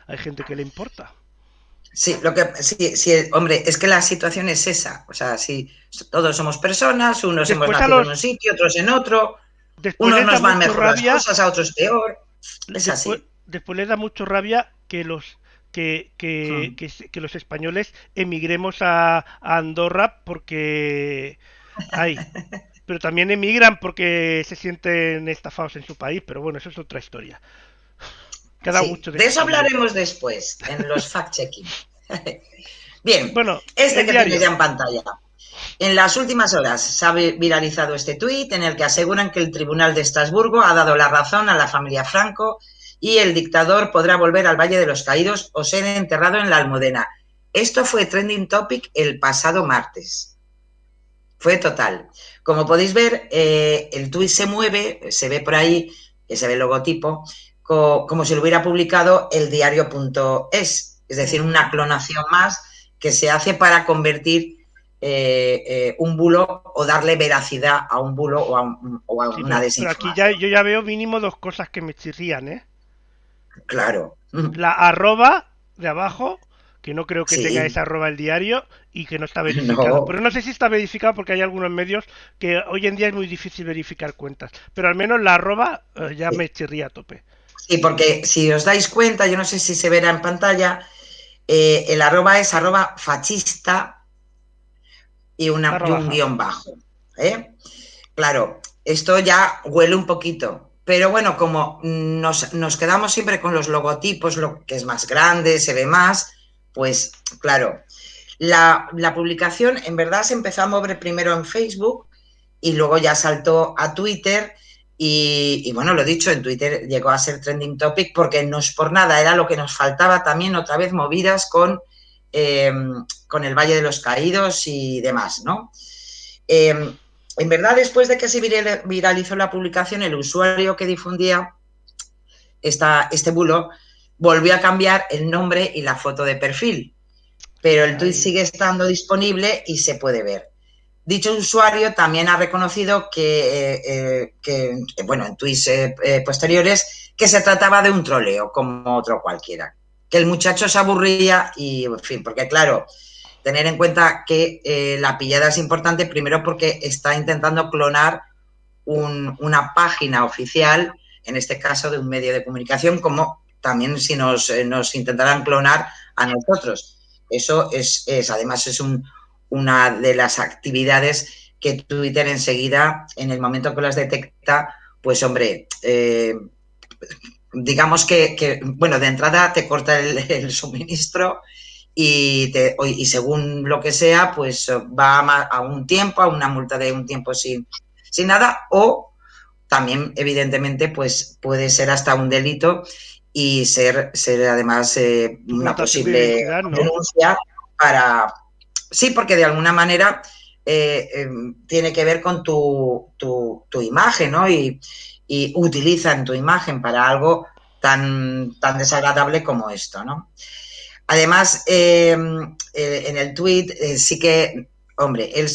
hay gente que le importa. Sí, sí, sí, hombre, es que la situación es esa. O sea, si todos somos personas, unos hemos Después a nacido en los, un sitio, otros en otro, después unos les da nos van mucho mejor las rabia. cosas, a otros peor. Es Después, así. después les da mucho rabia que los Mm. que los españoles emigremos a Andorra porque hay, pero también emigran porque se sienten estafados en su país, pero bueno, eso es otra historia. Que ha dado Sí, mucho de de qué eso hablar esto. hablaremos después, en los fact-checking. Bien, Bueno, este el que tienes ya diario. en pantalla. En las últimas horas se ha viralizado este tuit en el que aseguran que el Tribunal de Estrasburgo ha dado la razón a la familia Franco y el dictador podrá volver al Valle de los Caídos o ser enterrado en la Almudena. Esto fue trending topic el pasado martes. Fue total. Como podéis ver, el tuit se mueve, se ve por ahí, se ve el logotipo, como si lo hubiera publicado el diario.es, es decir, una Ujú. clonación más que se hace para convertir un bulo o darle veracidad a un bulo o a Sí, una pero aquí ya desinformación. yo ya veo mínimo dos cosas que me chirrían, ¿eh? Claro. La arroba de abajo, que no creo que tenga Sí, esa arroba el diario y que no está verificado. no. Pero no sé si está verificado porque hay algunos medios que hoy en día es muy difícil verificar cuentas. Pero al menos la arroba ya Sí, me chirría a tope. sí, porque si os dais cuenta, yo no sé si se verá en pantalla, el arroba es arroba fascista y Barra un baja. guión bajo. ¿Eh? Claro, esto ya huele un poquito, pero bueno, como nos quedamos siempre con los logotipos, lo que es más grande, se ve más, pues claro, la publicación en verdad se empezó a mover primero en Facebook y luego ya saltó a Twitter y bueno, lo dicho, en Twitter llegó a ser trending topic porque no es por nada, era lo que nos faltaba también otra vez movidas eh, con el Valle de los Caídos y demás, ¿no? En verdad, después de que se viralizó la publicación, el usuario que difundía este bulo volvió a cambiar el nombre y la foto de perfil, pero el tweet Ay, sigue estando disponible y se puede ver. Dicho usuario también ha reconocido bueno, en tweets posteriores, que se trataba de un troleo, como otro cualquiera. Que el muchacho se aburría y, en fin, porque claro, tener en cuenta que la pillada es importante, primero porque está intentando clonar una página oficial, en este caso de un medio de comunicación, como también si nos intentaran clonar a nosotros. Eso además es una de las actividades que Twitter enseguida, en el momento que las detecta, pues hombre, digamos bueno, de entrada te corta el suministro y según lo que sea, pues va a un tiempo, a una multa de un tiempo sin nada, o también, evidentemente, pues puede ser hasta un delito y ser además una suplantación de posible identidad, ¿no? denuncia para... Sí, porque de alguna manera tiene que ver con tu imagen, ¿no? Y utilizan tu imagen para algo tan desagradable como esto, ¿no? Además, en el tuit sí que, hombre, él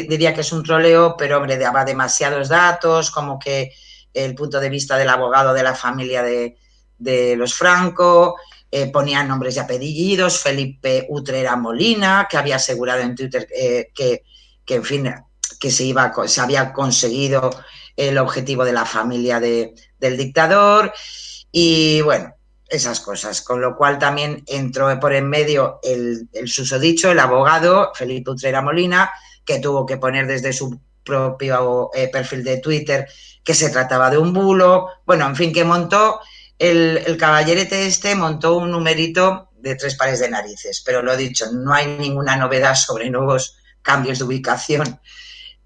diría que es un troleo, pero, hombre, daba demasiados datos, como que el punto de vista del abogado de la familia de los Franco, ponía nombres y apellidos, Felipe Utrera Molina, que había asegurado en Twitter en fin, que se había conseguido el objetivo de la familia del dictador y bueno, esas cosas. Con lo cual también entró por en medio el susodicho, el abogado Felipe Utrera Molina, que tuvo que poner desde su propio perfil de Twitter que se trataba de un bulo. Bueno, en fin, que montó el caballerete montó un numerito de 3 pares de narices. Pero lo dicho, no hay ninguna novedad sobre nuevos cambios de ubicación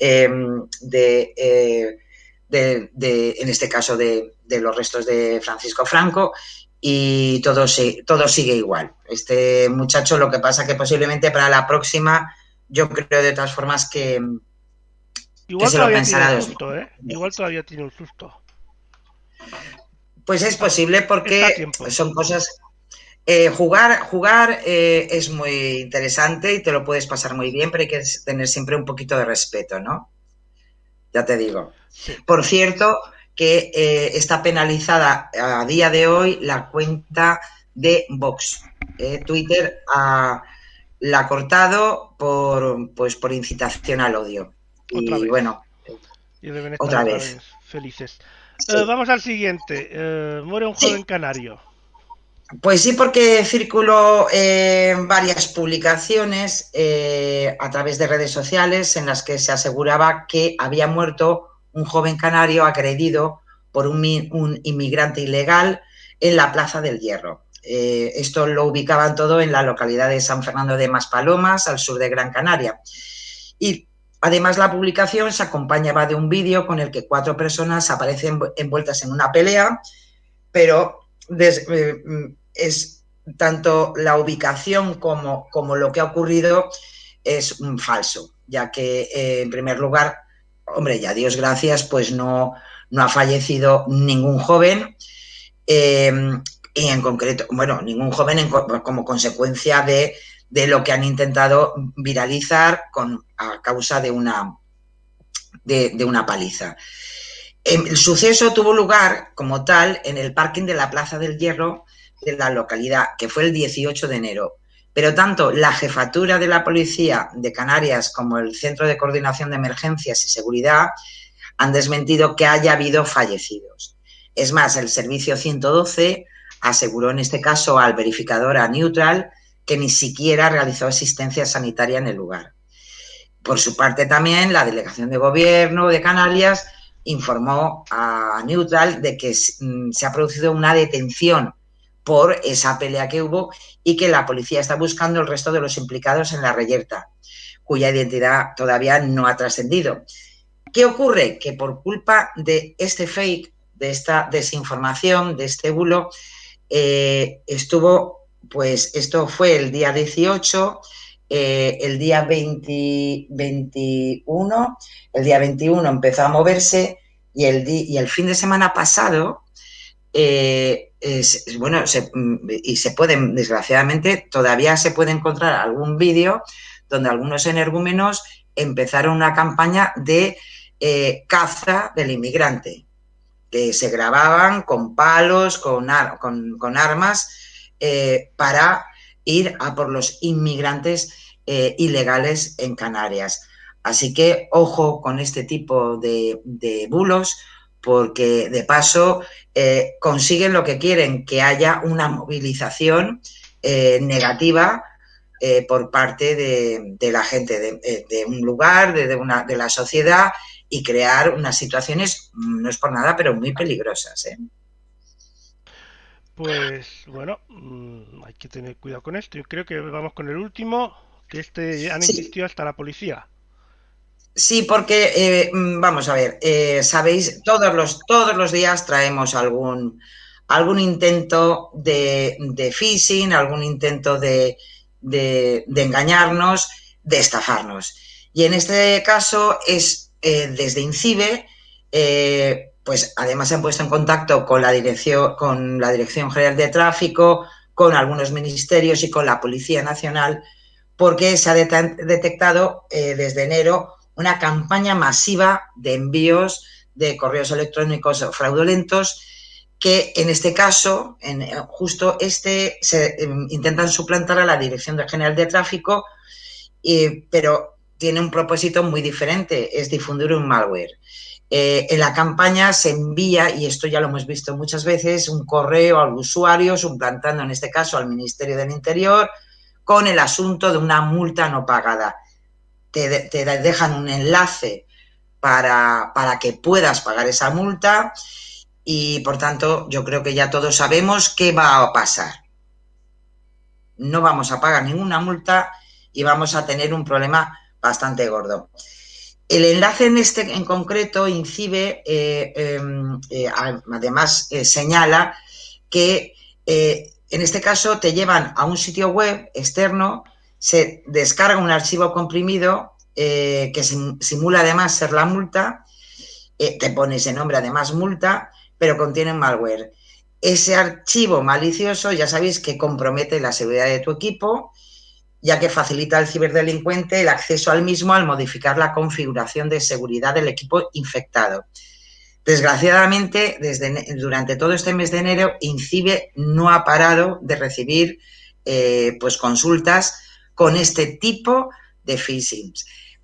en este caso de los restos de Francisco Franco, y todo sigue igual. Este muchacho, lo que pasa que posiblemente para la próxima, yo creo de todas formas que Igual se lo todavía tiene un pensará susto, ¿eh? Igual todavía tiene un susto. Pues es posible Está a porque tiempo. son cosas... jugar es muy interesante y te lo puedes pasar muy bien, pero hay que tener siempre un poquito de respeto, ¿no? Ya te digo. Sí. Por cierto, que está penalizada a día de hoy la cuenta de Vox. Twitter la ha cortado por incitación al odio. Otra Y vez. bueno, Y deben estar otra otra vez. vez felices. Sí. Vamos al siguiente. Muere un joven Sí. canario. Pues sí, porque circuló varias publicaciones a través de redes sociales en las que se aseguraba que había muerto un joven canario agredido por un inmigrante ilegal en la Plaza del Hierro. Esto lo ubicaban todo en la localidad de San Fernando de Maspalomas, al sur de Gran Canaria. Y además la publicación se acompañaba de un vídeo con el que 4 personas aparecen envueltas en una pelea, pero es tanto la ubicación como lo que ha ocurrido es un falso, ya que en primer lugar, hombre, ya Dios gracias, pues no ha fallecido ningún joven, y en concreto, bueno, ningún joven como consecuencia de lo que han intentado viralizar a causa de una paliza. El suceso tuvo lugar como tal en el parking de la Plaza del Hierro de la localidad, que fue el 18 de enero. Pero tanto la Jefatura de la Policía de Canarias como el Centro de Coordinación de Emergencias y Seguridad han desmentido que haya habido fallecidos. Es más, el servicio 112 aseguró en este caso al verificador, a Neutral, que ni siquiera realizó asistencia sanitaria en el lugar. Por su parte también la Delegación de Gobierno de Canarias informó a Neutral de que se ha producido una detención por esa pelea que hubo y que la policía está buscando el resto de los implicados en la reyerta, cuya identidad todavía no ha trascendido. ¿Qué ocurre? Que por culpa de este fake, de esta desinformación, de este bulo, esto fue el día 18, el día 21 empezó a moverse y el fin de semana pasado, desgraciadamente, todavía se puede encontrar algún vídeo donde algunos energúmenos empezaron una campaña de caza del inmigrante, que se grababan con palos, con armas, para ir a por los inmigrantes ilegales en Canarias. Así que ojo con este tipo de bulos, porque de paso consiguen lo que quieren, que haya una movilización negativa por parte de la gente de un lugar, de la sociedad, y crear unas situaciones, no es por nada, pero muy peligrosas, ¿eh? Pues bueno, hay que tener cuidado con esto. Yo creo que vamos con el último, que han Sí. insistido hasta la policía. Sí, porque vamos a ver, sabéis, todos los días traemos algún intento de phishing, algún intento de engañarnos, de estafarnos. Y en este caso es desde INCIBE, pues además se han puesto en contacto con la Dirección General de Tráfico, con algunos ministerios y con la Policía Nacional, porque se ha detectado desde enero una campaña masiva de envíos de correos electrónicos fraudulentos, que en este caso, intentan suplantar a la Dirección General de Tráfico, pero tiene un propósito muy diferente, es difundir un malware. En la campaña se envía, y esto ya lo hemos visto muchas veces, un correo al usuario, suplantando en este caso al Ministerio del Interior, con el asunto de una multa no pagada. Te dejan un enlace para que puedas pagar esa multa y, por tanto, yo creo que ya todos sabemos qué va a pasar. No vamos a pagar ninguna multa y vamos a tener un problema bastante gordo. El enlace en concreto incide, además señala que en este caso te llevan a un sitio web externo, se descarga un archivo comprimido que simula además ser la multa, te pone ese nombre además multa, pero contiene malware. Ese archivo malicioso ya sabéis que compromete la seguridad de tu equipo, ya que facilita al ciberdelincuente el acceso al mismo al modificar la configuración de seguridad del equipo infectado. Desgraciadamente, durante todo este mes de enero, INCIBE no ha parado de recibir pues consultas con este tipo de phishing.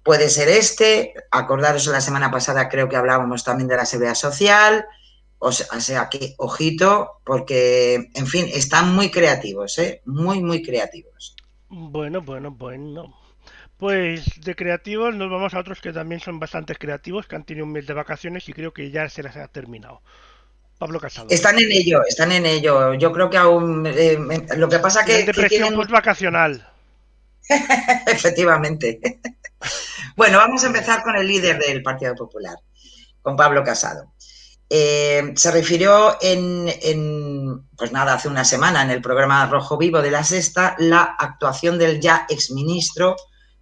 Puede ser acordaros la semana pasada creo que hablábamos también de la seguridad social, o sea que ojito, porque, en fin, están muy creativos, muy creativos. Bueno. Pues de creativos nos vamos a otros que también son bastante creativos, que han tenido un mes de vacaciones y creo que ya se las ha terminado. Pablo Casado. Están en ello. Yo creo que aún... lo que pasa Tienen que depresión tienen... postvacacional. Efectivamente. Bueno, vamos a empezar con el líder del Partido Popular, con Pablo Casado. Se refirió pues nada, hace una semana en el programa Rojo Vivo de La Sexta, la actuación del ya exministro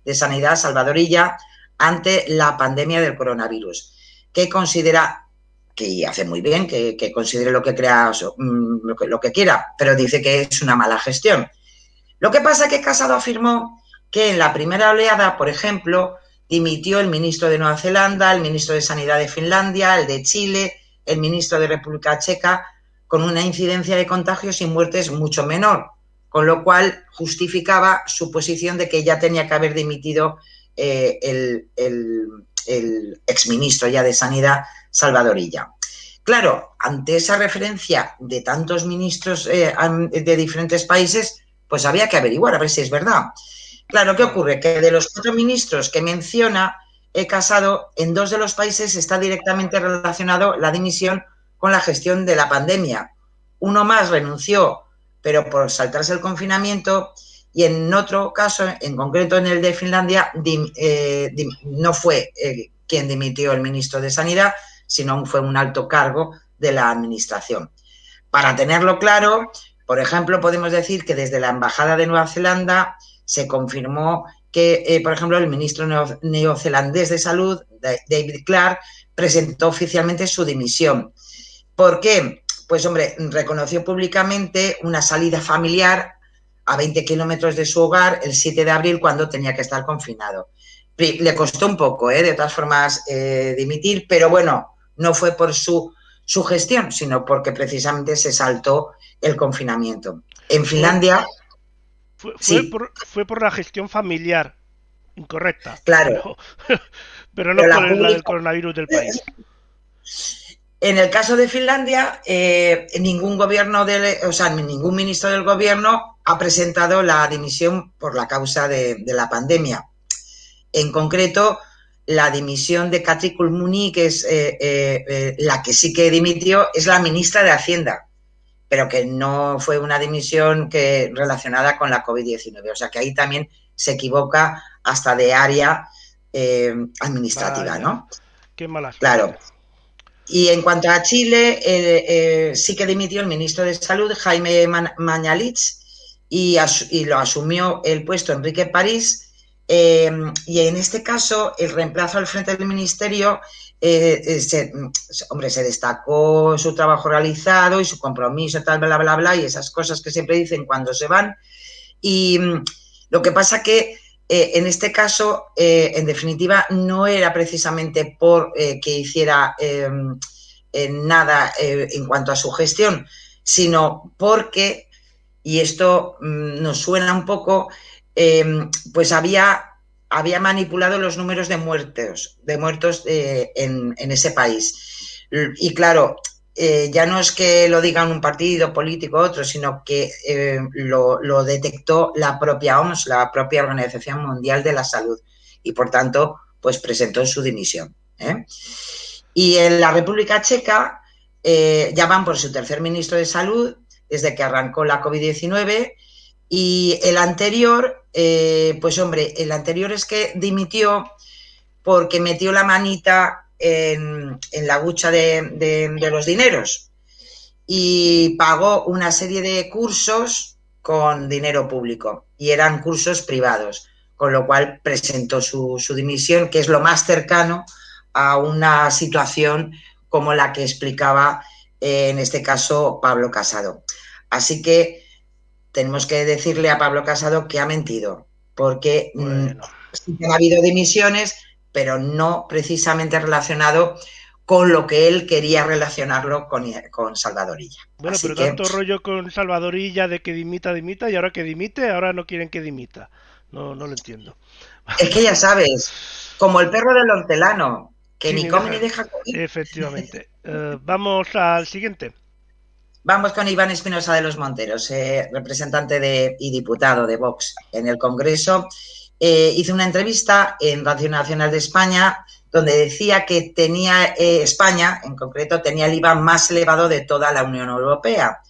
de Sanidad, Salvador Illa, ante la pandemia del coronavirus, que considera, que hace muy bien, que considere lo que crea, lo que quiera, pero dice que es una mala gestión. Lo que pasa es que Casado afirmó que en la primera oleada, por ejemplo, dimitió el ministro de Nueva Zelanda, el ministro de Sanidad de Finlandia, el de Chile, el ministro de República Checa, con una incidencia de contagios y muertes mucho menor, con lo cual justificaba su posición de que ya tenía que haber dimitido el exministro ya de Sanidad, Salvador Illa. Claro, ante esa referencia de tantos ministros de diferentes países, pues había que averiguar a ver si es verdad. Claro, ¿qué ocurre? Que de los 4 ministros que menciona Casado, en 2 de los países está directamente relacionado la dimisión con la gestión de la pandemia. Uno más renunció, pero por saltarse el confinamiento, y en otro caso, en concreto en el de Finlandia, no fue quien dimitió el ministro de Sanidad, sino fue un alto cargo de la administración. Para tenerlo claro, por ejemplo, podemos decir que desde la Embajada de Nueva Zelanda se confirmó que, por ejemplo, el ministro neozelandés de Salud, David Clark, presentó oficialmente su dimisión. ¿Por qué? Pues, hombre, reconoció públicamente una salida familiar a 20 kilómetros de su hogar el 7 de abril cuando tenía que estar confinado. Le costó un poco, de todas formas, dimitir, pero bueno, no fue por su gestión, sino porque precisamente se saltó el confinamiento. En Finlandia... Fue por la gestión familiar incorrecta. Claro. Pero no por la del coronavirus del país. En el caso de Finlandia, ningún ministro del gobierno ha presentado la dimisión por la causa de la pandemia. En concreto, la dimisión de Katri Kulmuni, que es la que sí que dimitió, es la ministra de Hacienda, pero que no fue una dimisión relacionada con la COVID-19. O sea que ahí también se equivoca hasta de área administrativa, Vaya, ¿no? Qué mala suerte. Claro. Y en cuanto a Chile, sí que dimitió el ministro de Salud, Jaime Mañalich, y lo asumió el puesto Enrique París. Y en este caso, el reemplazo al frente del ministerio, se destacó su trabajo realizado y su compromiso, tal, bla, bla, bla, y esas cosas que siempre dicen cuando se van. Y lo que pasa que en este caso, en definitiva, no era precisamente por que hiciera nada en cuanto a su gestión, sino porque, y esto nos suena un poco, pues había había manipulado los números de muertos en ese país. Y claro, ya no es que lo digan un partido político u otro, sino que lo detectó la propia OMS, la propia Organización Mundial de la Salud, y por tanto, pues presentó su dimisión. Y en la República Checa ya van por su tercer ministro de Salud desde que arrancó la COVID-19, y el anterior, pues hombre, el anterior es que dimitió porque metió la manita en la hucha de los dineros y pagó una serie de cursos con dinero público, y eran cursos privados, con lo cual presentó su dimisión, que es lo más cercano a una situación como la que explicaba en este caso Pablo Casado. Así que tenemos que decirle a Pablo Casado que ha mentido, porque Bueno. sí que ha habido dimisiones, pero no precisamente relacionado con lo que él quería relacionarlo con Salvadorilla. Bueno, Así pero que tanto rollo con Salvadorilla de que dimita, y ahora que dimite, ahora no quieren que dimita. No, no lo entiendo. es que ya sabes, como el perro del hortelano, que Sí, ni ni come ni deja. deja comer. Efectivamente. Vamos al siguiente. Vamos con Iván Espinosa de los Monteros, representante y diputado de Vox en el Congreso. Hizo una entrevista en Radio Nacional de España donde decía que tenía España, en concreto, tenía el IVA más elevado de toda la Unión Europea.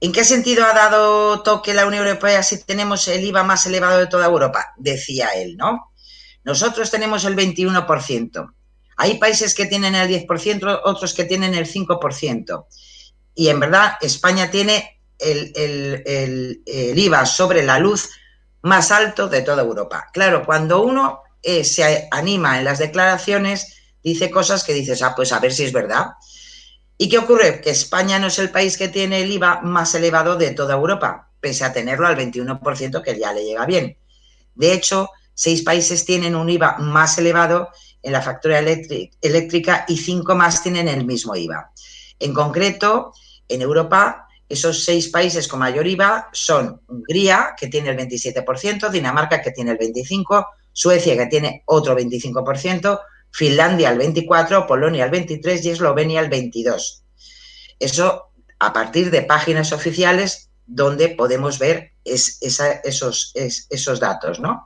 ¿En qué sentido ha dado toque la Unión Europea si tenemos el IVA más elevado de toda Europa? Decía él, ¿no? Nosotros tenemos el 21%. Hay países que tienen el 10%, otros que tienen el 5%. Y en verdad España tiene el IVA sobre la luz más alto de toda Europa. Claro, cuando uno se anima en las declaraciones, dice cosas que dices, pues a ver si es verdad. ¿Y qué ocurre? Que España no es el país que tiene el IVA más elevado de toda Europa, pese a tenerlo al 21%, que ya le llega bien. De hecho, 6 países tienen un IVA más elevado en la factura eléctrica y 5 más tienen el mismo IVA. En concreto, en Europa, esos 6 países con mayor IVA son Hungría, que tiene el 27%, Dinamarca, que tiene el 25%, Suecia, que tiene otro 25%, Finlandia el 24%, Polonia el 23% y Eslovenia el 22%. Eso a partir de páginas oficiales donde podemos ver esos datos, ¿no?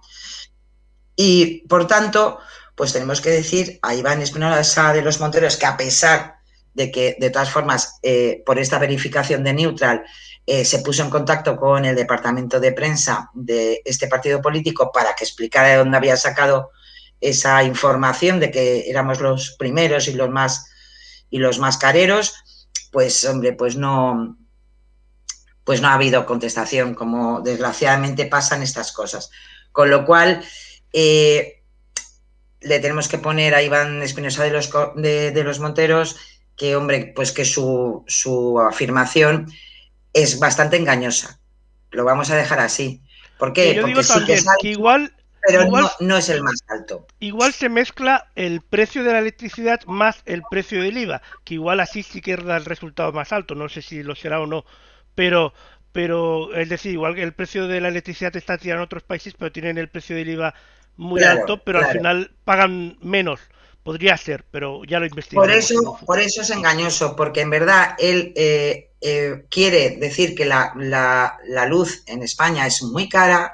Y, por tanto, pues tenemos que decir a Iván Espinosa de los Monteros que, a pesar de que, de todas formas, por esta verificación de Neutral, se puso en contacto con el departamento de prensa de este partido político para que explicara de dónde había sacado esa información de que éramos los primeros y los más careros, pues, hombre, pues no ha habido contestación, como desgraciadamente pasan estas cosas. Con lo cual, le tenemos que poner a Iván Espinosa de los Monteros que, hombre, pues que su afirmación es bastante engañosa. Lo vamos a dejar así. ¿Por Que qué? yo Porque digo sí que es también que alto, pero igual, no es el más alto. igual se mezcla el precio de la electricidad más el precio del IVA, que igual así sí que da el resultado más alto, no sé si lo será o no, pero, es decir, igual que el precio de la electricidad está tirado en otros países, pero tienen el precio del IVA muy alto, Claro, pero al claro. final pagan menos. Podría ser, pero ya lo Por investigaremos eso, en un por futuro. eso es engañoso, porque en verdad él quiere decir que la luz en España es muy cara,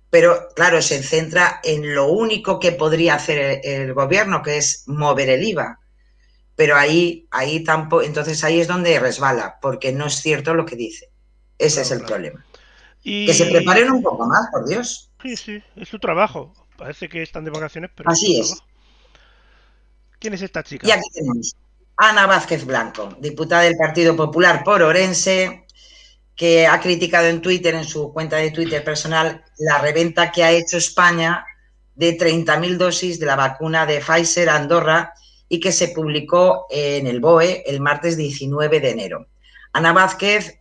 pero claro, se centra en lo único que podría hacer el gobierno, que es mover el IVA. Pero ahí tampoco, entonces ahí es donde resbala, porque no es cierto lo que dice. Ese es Claro, el claro. problema. Que se Y preparen un poco más, por Dios. sí, sí, es su trabajo. Parece que están de vacaciones, pero es su Así es. trabajo. ¿Quién es esta Y chica? aquí tenemos a Ana Vázquez Blanco, diputada del Partido Popular por Orense, que ha criticado en Twitter, en su cuenta de Twitter personal, la reventa que ha hecho España de 30.000 dosis de la vacuna de Pfizer a Andorra y que se publicó en el BOE el martes 19 de enero. Ana Vázquez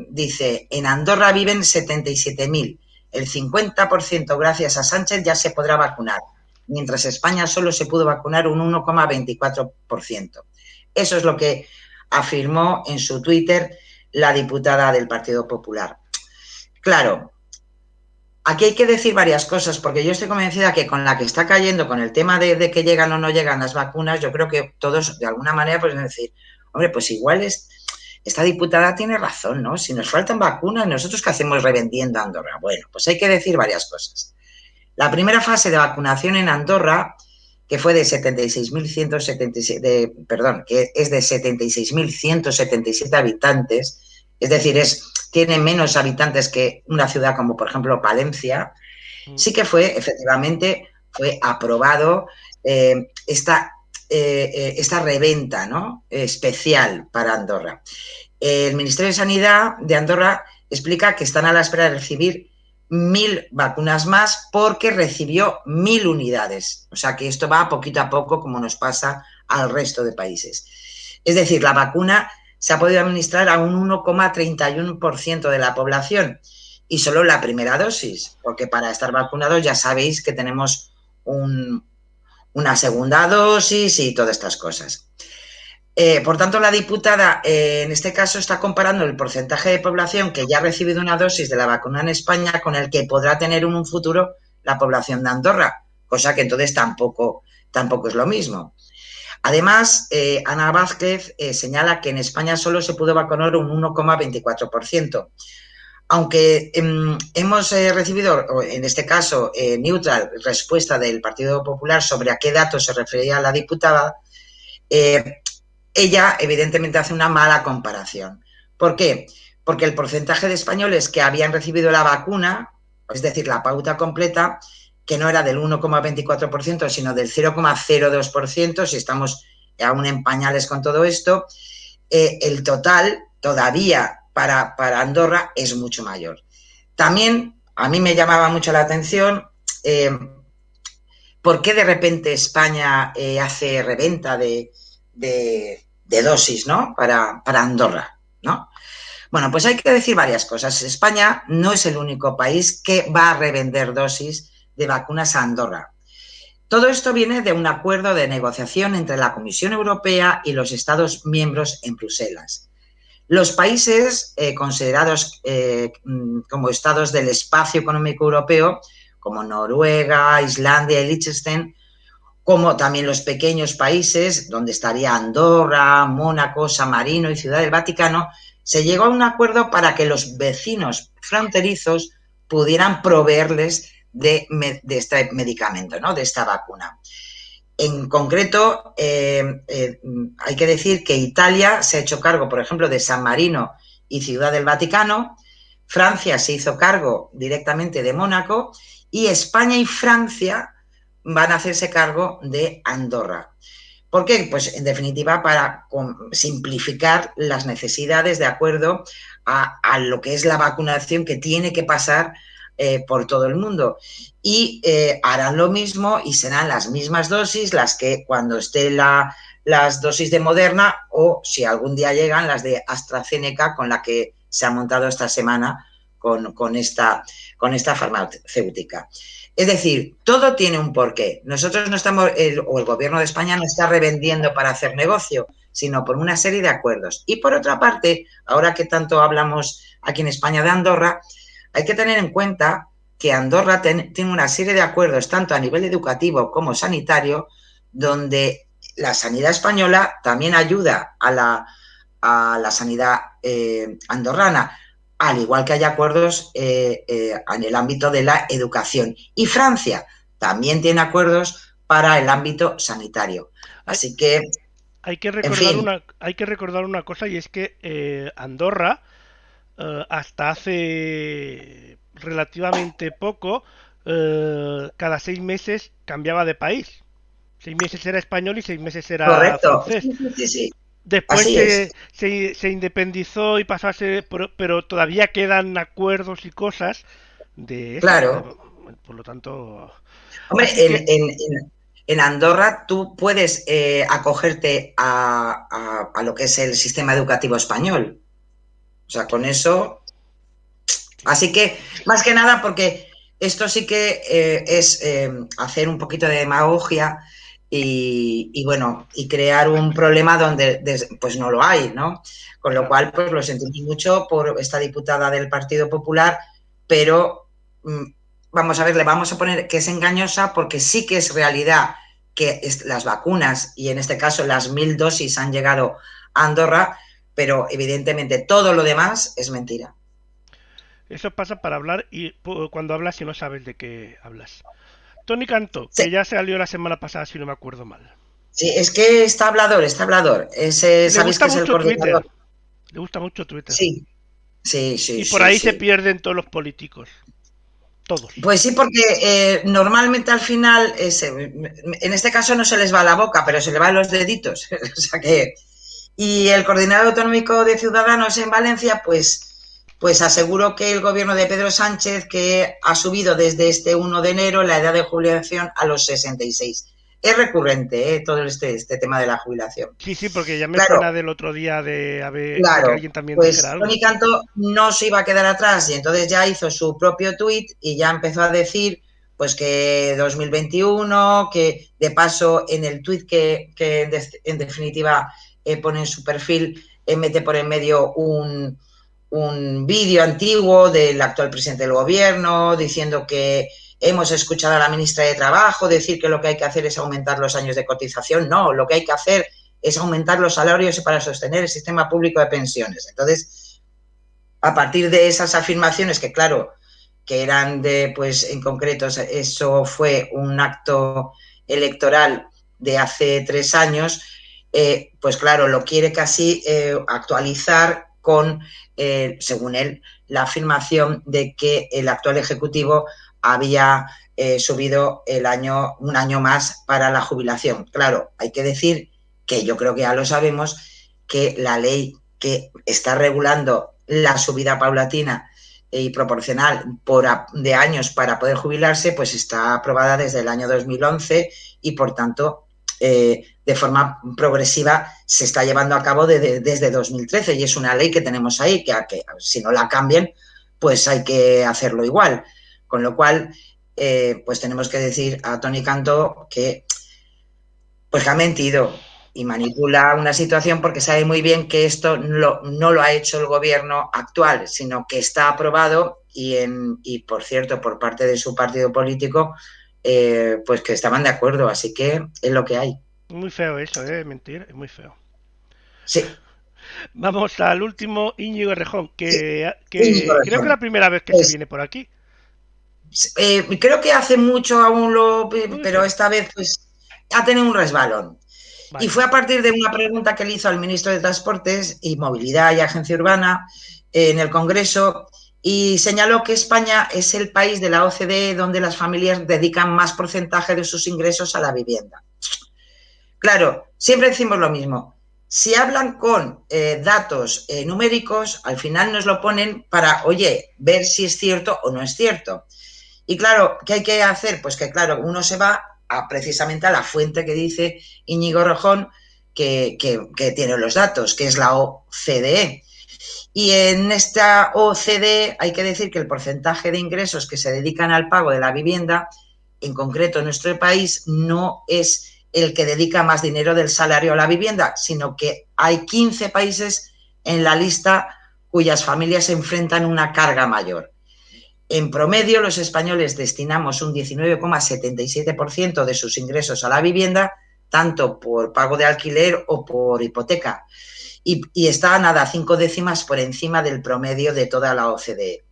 dice, en Andorra viven 77.000, el 50% gracias a Sánchez ya se podrá vacunar, mientras España solo se pudo vacunar un 1,24%. Eso es lo que afirmó en su Twitter la diputada del Partido Popular. Claro, Aquí hay que decir varias cosas, porque yo estoy convencida que con la que está cayendo, con el tema de que llegan o no llegan las vacunas, yo creo que todos, de alguna manera, pues decir, hombre, pues igual esta diputada tiene razón, ¿no? Si nos faltan vacunas, ¿nosotros qué hacemos revendiendo a Andorra? Bueno, pues hay que decir varias cosas. La primera fase de vacunación en Andorra, que fue de 76.177, perdón, que es de 76.177 habitantes, es decir, tiene menos habitantes que una ciudad como, por ejemplo, Palencia, sí que efectivamente, fue aprobado esta reventa, ¿no?, especial para Andorra. El Ministerio de Sanidad de Andorra explica que están a la espera de recibir 1.000 vacunas más porque recibió 1.000 unidades. O sea que esto va poquito a poco, como nos pasa al resto de países. Es decir, la vacuna se ha podido administrar a un 1,31% de la población y solo la primera dosis, porque para estar vacunados ya sabéis que tenemos una segunda dosis y todas estas cosas. Por tanto, la diputada en este caso está comparando el porcentaje de población que ya ha recibido una dosis de la vacuna en España con el que podrá tener en un futuro la población de Andorra, cosa que entonces tampoco es lo mismo. Además, Ana Vázquez señala que en España solo se pudo vacunar un 1,24%. Aunque hemos recibido, en este caso, neutral, respuesta del Partido Popular sobre a qué datos se refería la diputada, ella evidentemente hace una mala comparación. ¿Por qué? Porque el porcentaje de españoles que habían recibido la vacuna, es decir, la pauta completa, que no era del 1,24%, sino del 0,02%, si estamos aún en pañales con todo esto, el total todavía para Andorra es mucho mayor. También a mí me llamaba mucho la atención por qué de repente España hace reventa de dosis, ¿no?, para Andorra, ¿no? Bueno, pues hay que decir varias cosas. España no es el único país que va a revender dosis de vacunas a Andorra. Todo esto viene de un acuerdo de negociación entre la Comisión Europea y los Estados miembros en Bruselas. Los países considerados como estados del espacio económico europeo, como Noruega, Islandia y Liechtenstein, como también los pequeños países, donde estaría Andorra, Mónaco, San Marino y Ciudad del Vaticano, se llegó a un acuerdo para que los vecinos fronterizos pudieran proveerles de este medicamento, ¿no?, de esta vacuna. En concreto, hay que decir que Italia se ha hecho cargo, por ejemplo, de San Marino y Ciudad del Vaticano, Francia se hizo cargo directamente de Mónaco y España y Francia van a hacerse cargo de Andorra. ¿Por qué? Pues en definitiva para simplificar las necesidades de acuerdo a lo que es la vacunación que tiene que pasar por todo el mundo. Y harán lo mismo y serán las mismas dosis las que cuando esté las dosis de Moderna o si algún día llegan las de AstraZeneca con la que se ha montado esta semana con esta farmacéutica. Es decir, todo tiene un porqué. Nosotros no estamos, o el gobierno de España no está revendiendo para hacer negocio, sino por una serie de acuerdos. Y por otra parte, ahora que tanto hablamos aquí en España de Andorra, hay que tener en cuenta que Andorra tiene una serie de acuerdos, tanto a nivel educativo como sanitario, donde la sanidad española también ayuda a la sanidad andorrana, al igual que hay acuerdos en el ámbito de la educación. Y Francia también tiene acuerdos para el ámbito sanitario. Así que, hay que recordar una cosa, y es que Andorra, hasta hace relativamente poco, cada 6 meses cambiaba de país. 6 meses era español y 6 meses era correcto. francés. Sí. Después Así es. se independizó y pasó a ser, pero todavía quedan acuerdos y cosas de eso. Claro. Por lo tanto, hombre, así que en Andorra tú puedes acogerte a lo que es el sistema educativo español. O sea, con eso. Así que, más que nada, porque esto sí que es hacer un poquito de demagogia y bueno, y crear un problema donde pues no lo hay, ¿no? Con lo cual, pues lo sentimos mucho por esta diputada del Partido Popular, pero vamos a ver, le vamos a poner que es engañosa porque sí que es realidad que las vacunas, y en este caso las 1000 dosis han llegado a Andorra, pero evidentemente todo lo demás es mentira. Eso pasa para hablar y cuando hablas y no sabes de qué hablas. Tony Cantó, Sí, que ya salió la semana pasada si no me acuerdo mal. sí, es que está hablador, está hablador. Le Sabéis gusta que es el mucho Twitter. coordinador. Le gusta mucho Twitter. Sí, sí, sí, Y por sí, ahí se sí. pierden todos los políticos. Todos. Pues sí, porque normalmente al final, en este caso no se les va la boca, pero se le van los deditos. O sea que, y el coordinador autonómico de Ciudadanos en Valencia, pues aseguró que el gobierno de Pedro Sánchez que ha subido desde este 1 de enero la edad de jubilación a los 66. Es recurrente todo este tema de la jubilación. Sí, sí, porque ya me Claro, suena del otro día de que claro, alguien también dijera pues algo. Tony Cantó no se iba a quedar atrás y entonces ya hizo su propio tuit y ya empezó a decir pues que 2021, que de paso en el tuit que en definitiva pone en su perfil, mete por en medio un vídeo antiguo del actual presidente del gobierno diciendo que hemos escuchado a la ministra de Trabajo decir que lo que hay que hacer es aumentar los años de cotización. No, lo que hay que hacer es aumentar los salarios para sostener el sistema público de pensiones. Entonces, a partir de esas afirmaciones, que claro, que eran de, pues en concreto, eso fue un acto electoral de hace 3 años, pues claro, lo quiere casi actualizar con, según él, la afirmación de que el actual Ejecutivo había subido un año más para la jubilación. Claro, hay que decir que yo creo que ya lo sabemos, que la ley que está regulando la subida paulatina y proporcional de años para poder jubilarse, pues está aprobada desde el año 2011 y por tanto de forma progresiva se está llevando a cabo desde 2013 y es una ley que tenemos ahí que si no la cambien pues hay que hacerlo igual, con lo cual pues tenemos que decir a Tony Cantó que pues que ha mentido y manipula una situación porque sabe muy bien que esto no lo ha hecho el gobierno actual, sino que está aprobado y por cierto, por parte de su partido político, pues que estaban de acuerdo, así que es lo que hay. Muy feo eso, mentir, es muy feo. Sí, Vamos al último, Íñigo Errejón, sí, que creo que es la primera vez que se pues, viene por aquí. creo que hace mucho aún Puede pero ser. esta vez pues ha tenido un resbalón. Y Vale. fue a partir de una pregunta que le hizo al ministro de Transportes y Movilidad y Agencia Urbana en el Congreso y señaló que España es el país de la OCDE donde las familias dedican más porcentaje de sus ingresos a la vivienda. Claro, siempre decimos lo mismo. Si hablan con datos numéricos, al final nos lo ponen para, oye, ver si es cierto o no es cierto. Y claro, ¿qué hay que hacer? Pues que claro, uno se va precisamente a la fuente que dice Íñigo Rejón que tiene los datos, que es la OCDE. Y en esta OCDE hay que decir que el porcentaje de ingresos que se dedican al pago de la vivienda, en concreto en nuestro país, no es el que dedica más dinero del salario a la vivienda, sino que hay 15 países en la lista cuyas familias se enfrentan a una carga mayor. En promedio, los españoles destinamos un 19,77% de sus ingresos a la vivienda, tanto por pago de alquiler o por hipoteca. Y está a nada 5 décimas por encima del promedio de toda la OCDE.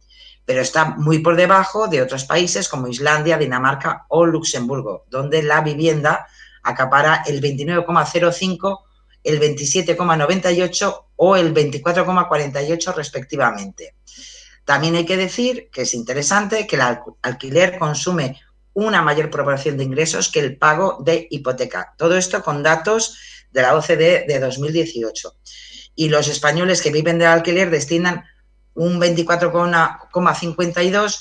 Pero está muy por debajo de otros países como Islandia, Dinamarca o Luxemburgo, donde la vivienda acapara el 29,05, el 27,98 o el 24,48 respectivamente. También hay que decir que es interesante que el alquiler consume una mayor proporción de ingresos que el pago de hipoteca. Todo esto con datos de la OCDE de 2018. Y los españoles que viven del alquiler destinan un 24,52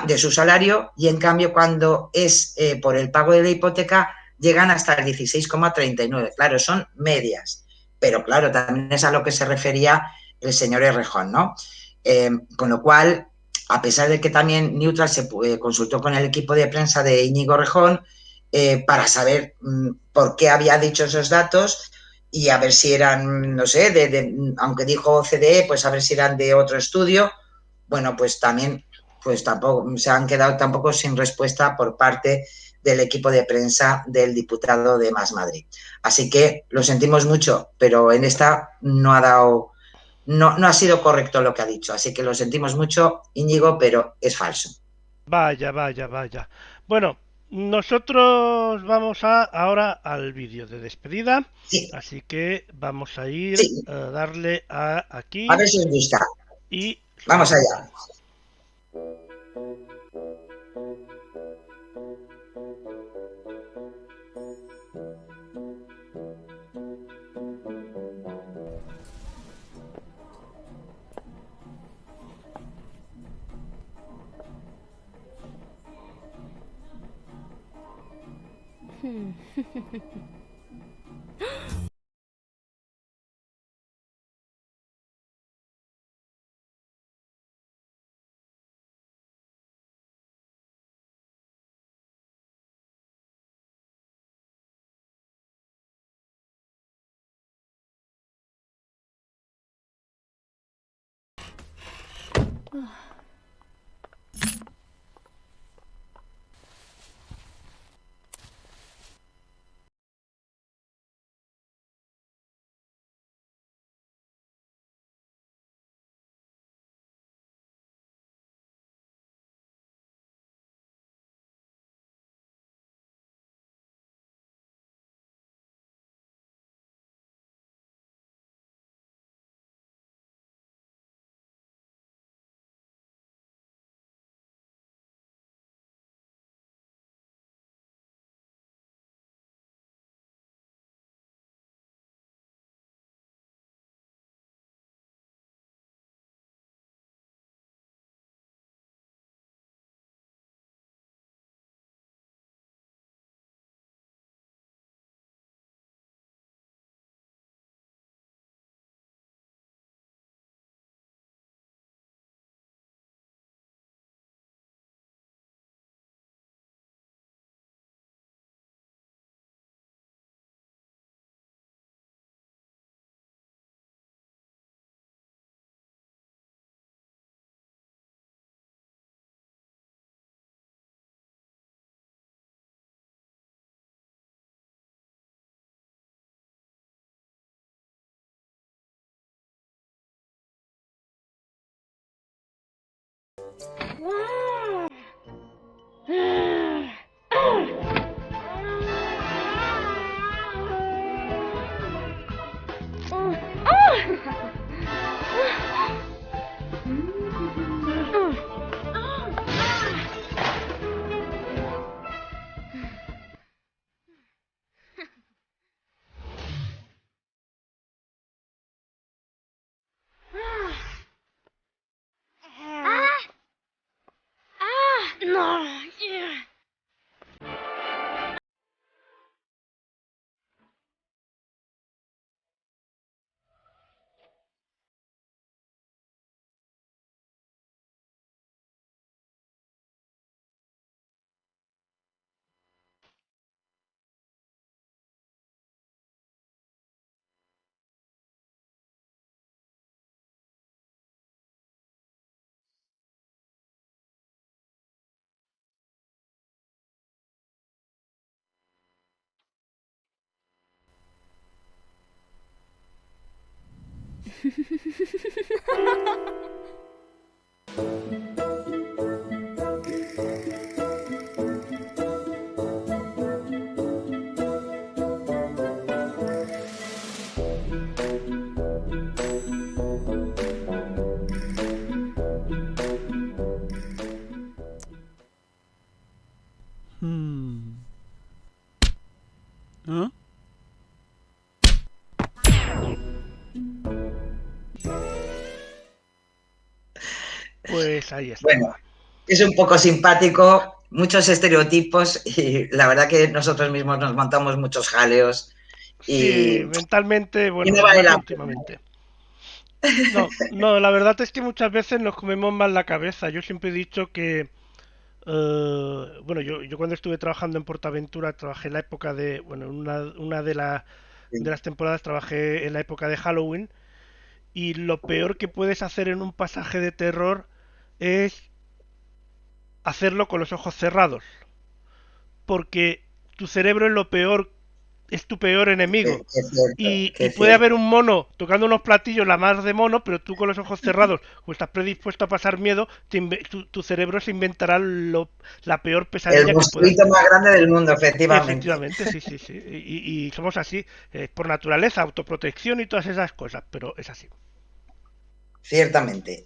de su salario y en cambio cuando es por el pago de la hipoteca llegan hasta el 16,39. Claro, son medias. Pero claro, también es a lo que se refería el señor Errejón, ¿no? Con lo cual, a pesar de que también Neutral se consultó con el equipo de prensa de Íñigo Rejón para saber por qué había dicho esos datos y a ver si eran, no sé, aunque dijo OCDE, pues a ver si eran de otro estudio. Bueno, pues también pues tampoco se han quedado tampoco sin respuesta por parte del equipo de prensa del diputado de Más Madrid. Así que lo sentimos mucho, pero en esta no ha dado, no ha sido correcto lo que ha dicho. Así que lo sentimos mucho, Íñigo, pero es falso. Vaya, vaya, vaya. Bueno, nosotros vamos ahora al vídeo de despedida, Sí, así que vamos a ir sí, a darle a a aquí ver si os gusta. y Vamos soltar. allá. ¿Ah? Pues ahí Bueno, estaba. es un poco simpático, muchos estereotipos y la verdad que nosotros mismos nos montamos muchos jaleos Sí, y, mentalmente, y bueno, no vale más la pena. íntimamente. No, no, la verdad es que muchas veces nos comemos mal la cabeza. Yo siempre he dicho que, bueno, yo cuando estuve trabajando en PortAventura trabajé en la época de, bueno, una de las temporadas trabajé en la época de Halloween y lo peor que puedes hacer en un pasaje de terror es hacerlo con los ojos cerrados, porque tu cerebro es lo peor, es tu peor enemigo. Que es cierto, Y, que y es puede cierto. haber un mono tocando unos platillos, la más de mono, pero tú con los ojos cerrados o estás predispuesto a pasar miedo, tu cerebro se inventará la peor El pesadilla que puedas monstruito más tener. grande del mundo, efectivamente. Efectivamente, sí, sí, sí. Y somos así, por naturaleza, autoprotección y todas esas cosas, pero es así. Ciertamente.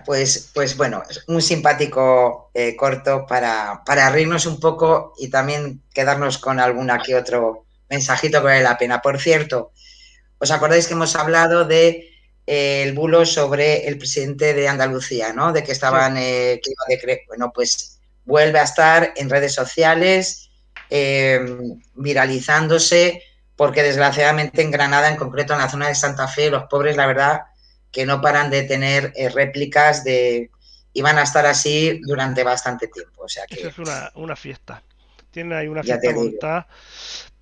Pues bueno, es un simpático corto para reírnos un poco y también quedarnos con alguna que otro mensajito que vale la pena. Por cierto, ¿os acordáis que hemos hablado de el bulo sobre el presidente de Andalucía, ¿no? De que Sí, estaban, que iba a bueno, pues vuelve a estar en redes sociales, viralizándose, porque desgraciadamente en Granada, en concreto en la zona de Santa Fe, los pobres, la verdad, que no paran de tener réplicas y van a estar así durante bastante tiempo. O sea eso que, es una fiesta. Tiene ahí una ya fiesta te digo. montada.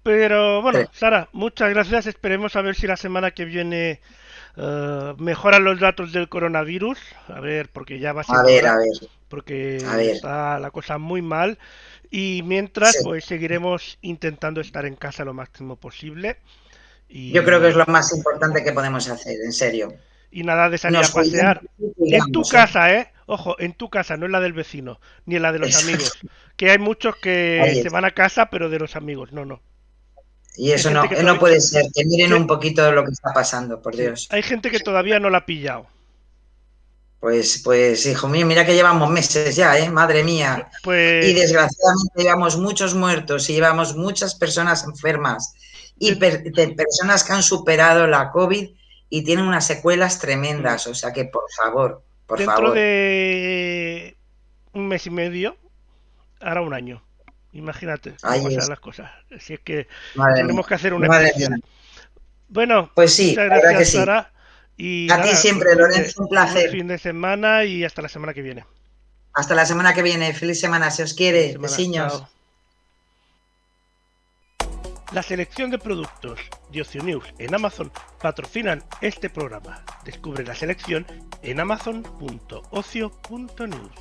Pero bueno, Sara, muchas gracias. Esperemos a ver si la semana que viene mejoran los datos del coronavirus. A ver, porque ya va A siendo ver, hora. a ver, a Porque ver. está la cosa muy mal. Y mientras, Sí. pues seguiremos intentando estar en casa lo máximo posible. Yo creo que es Y, lo más importante que podemos hacer, en serio. y nada de salir Nos a cuidamos pasear. y En tu cuidamos, ¿eh? casa, ¿eh? Ojo, en tu casa, no en la del vecino, ni en la de los Exacto. amigos. Que hay muchos que Ahí se está. van a casa, pero de los amigos. No, no. Y Hay eso gente no, que no todavía... puede ser. Que miren un que- poquito lo que está pasando, por sí, Dios. hay gente que todavía no la ha pillado. Pues, hijo mío, mira que llevamos meses ya, ¿eh? Madre mía. Y Pues desgraciadamente llevamos muchos muertos y llevamos muchas personas enfermas y de- de personas que han superado la COVID y tienen unas secuelas mm, tremendas. O sea que, por favor, por dentro favor. de un mes y medio hará un año. Imagínate cómo Ahí pasan es. las cosas. Si es que Madre mía. tendremos que hacer un Madre mía. especial. Bueno, Pues sí, muchas la verdad que gracias, sí. Sara. Y A ti nada, siempre, Lorenzo, un buen placer. fin de semana y hasta la semana que viene. Hasta la semana que viene. Feliz semana, si os Feliz quiere. semana. Besiños. Chao. La selección de productos de Ocio News en Amazon patrocinan este programa. Descubre la selección en amazon.ocio.news.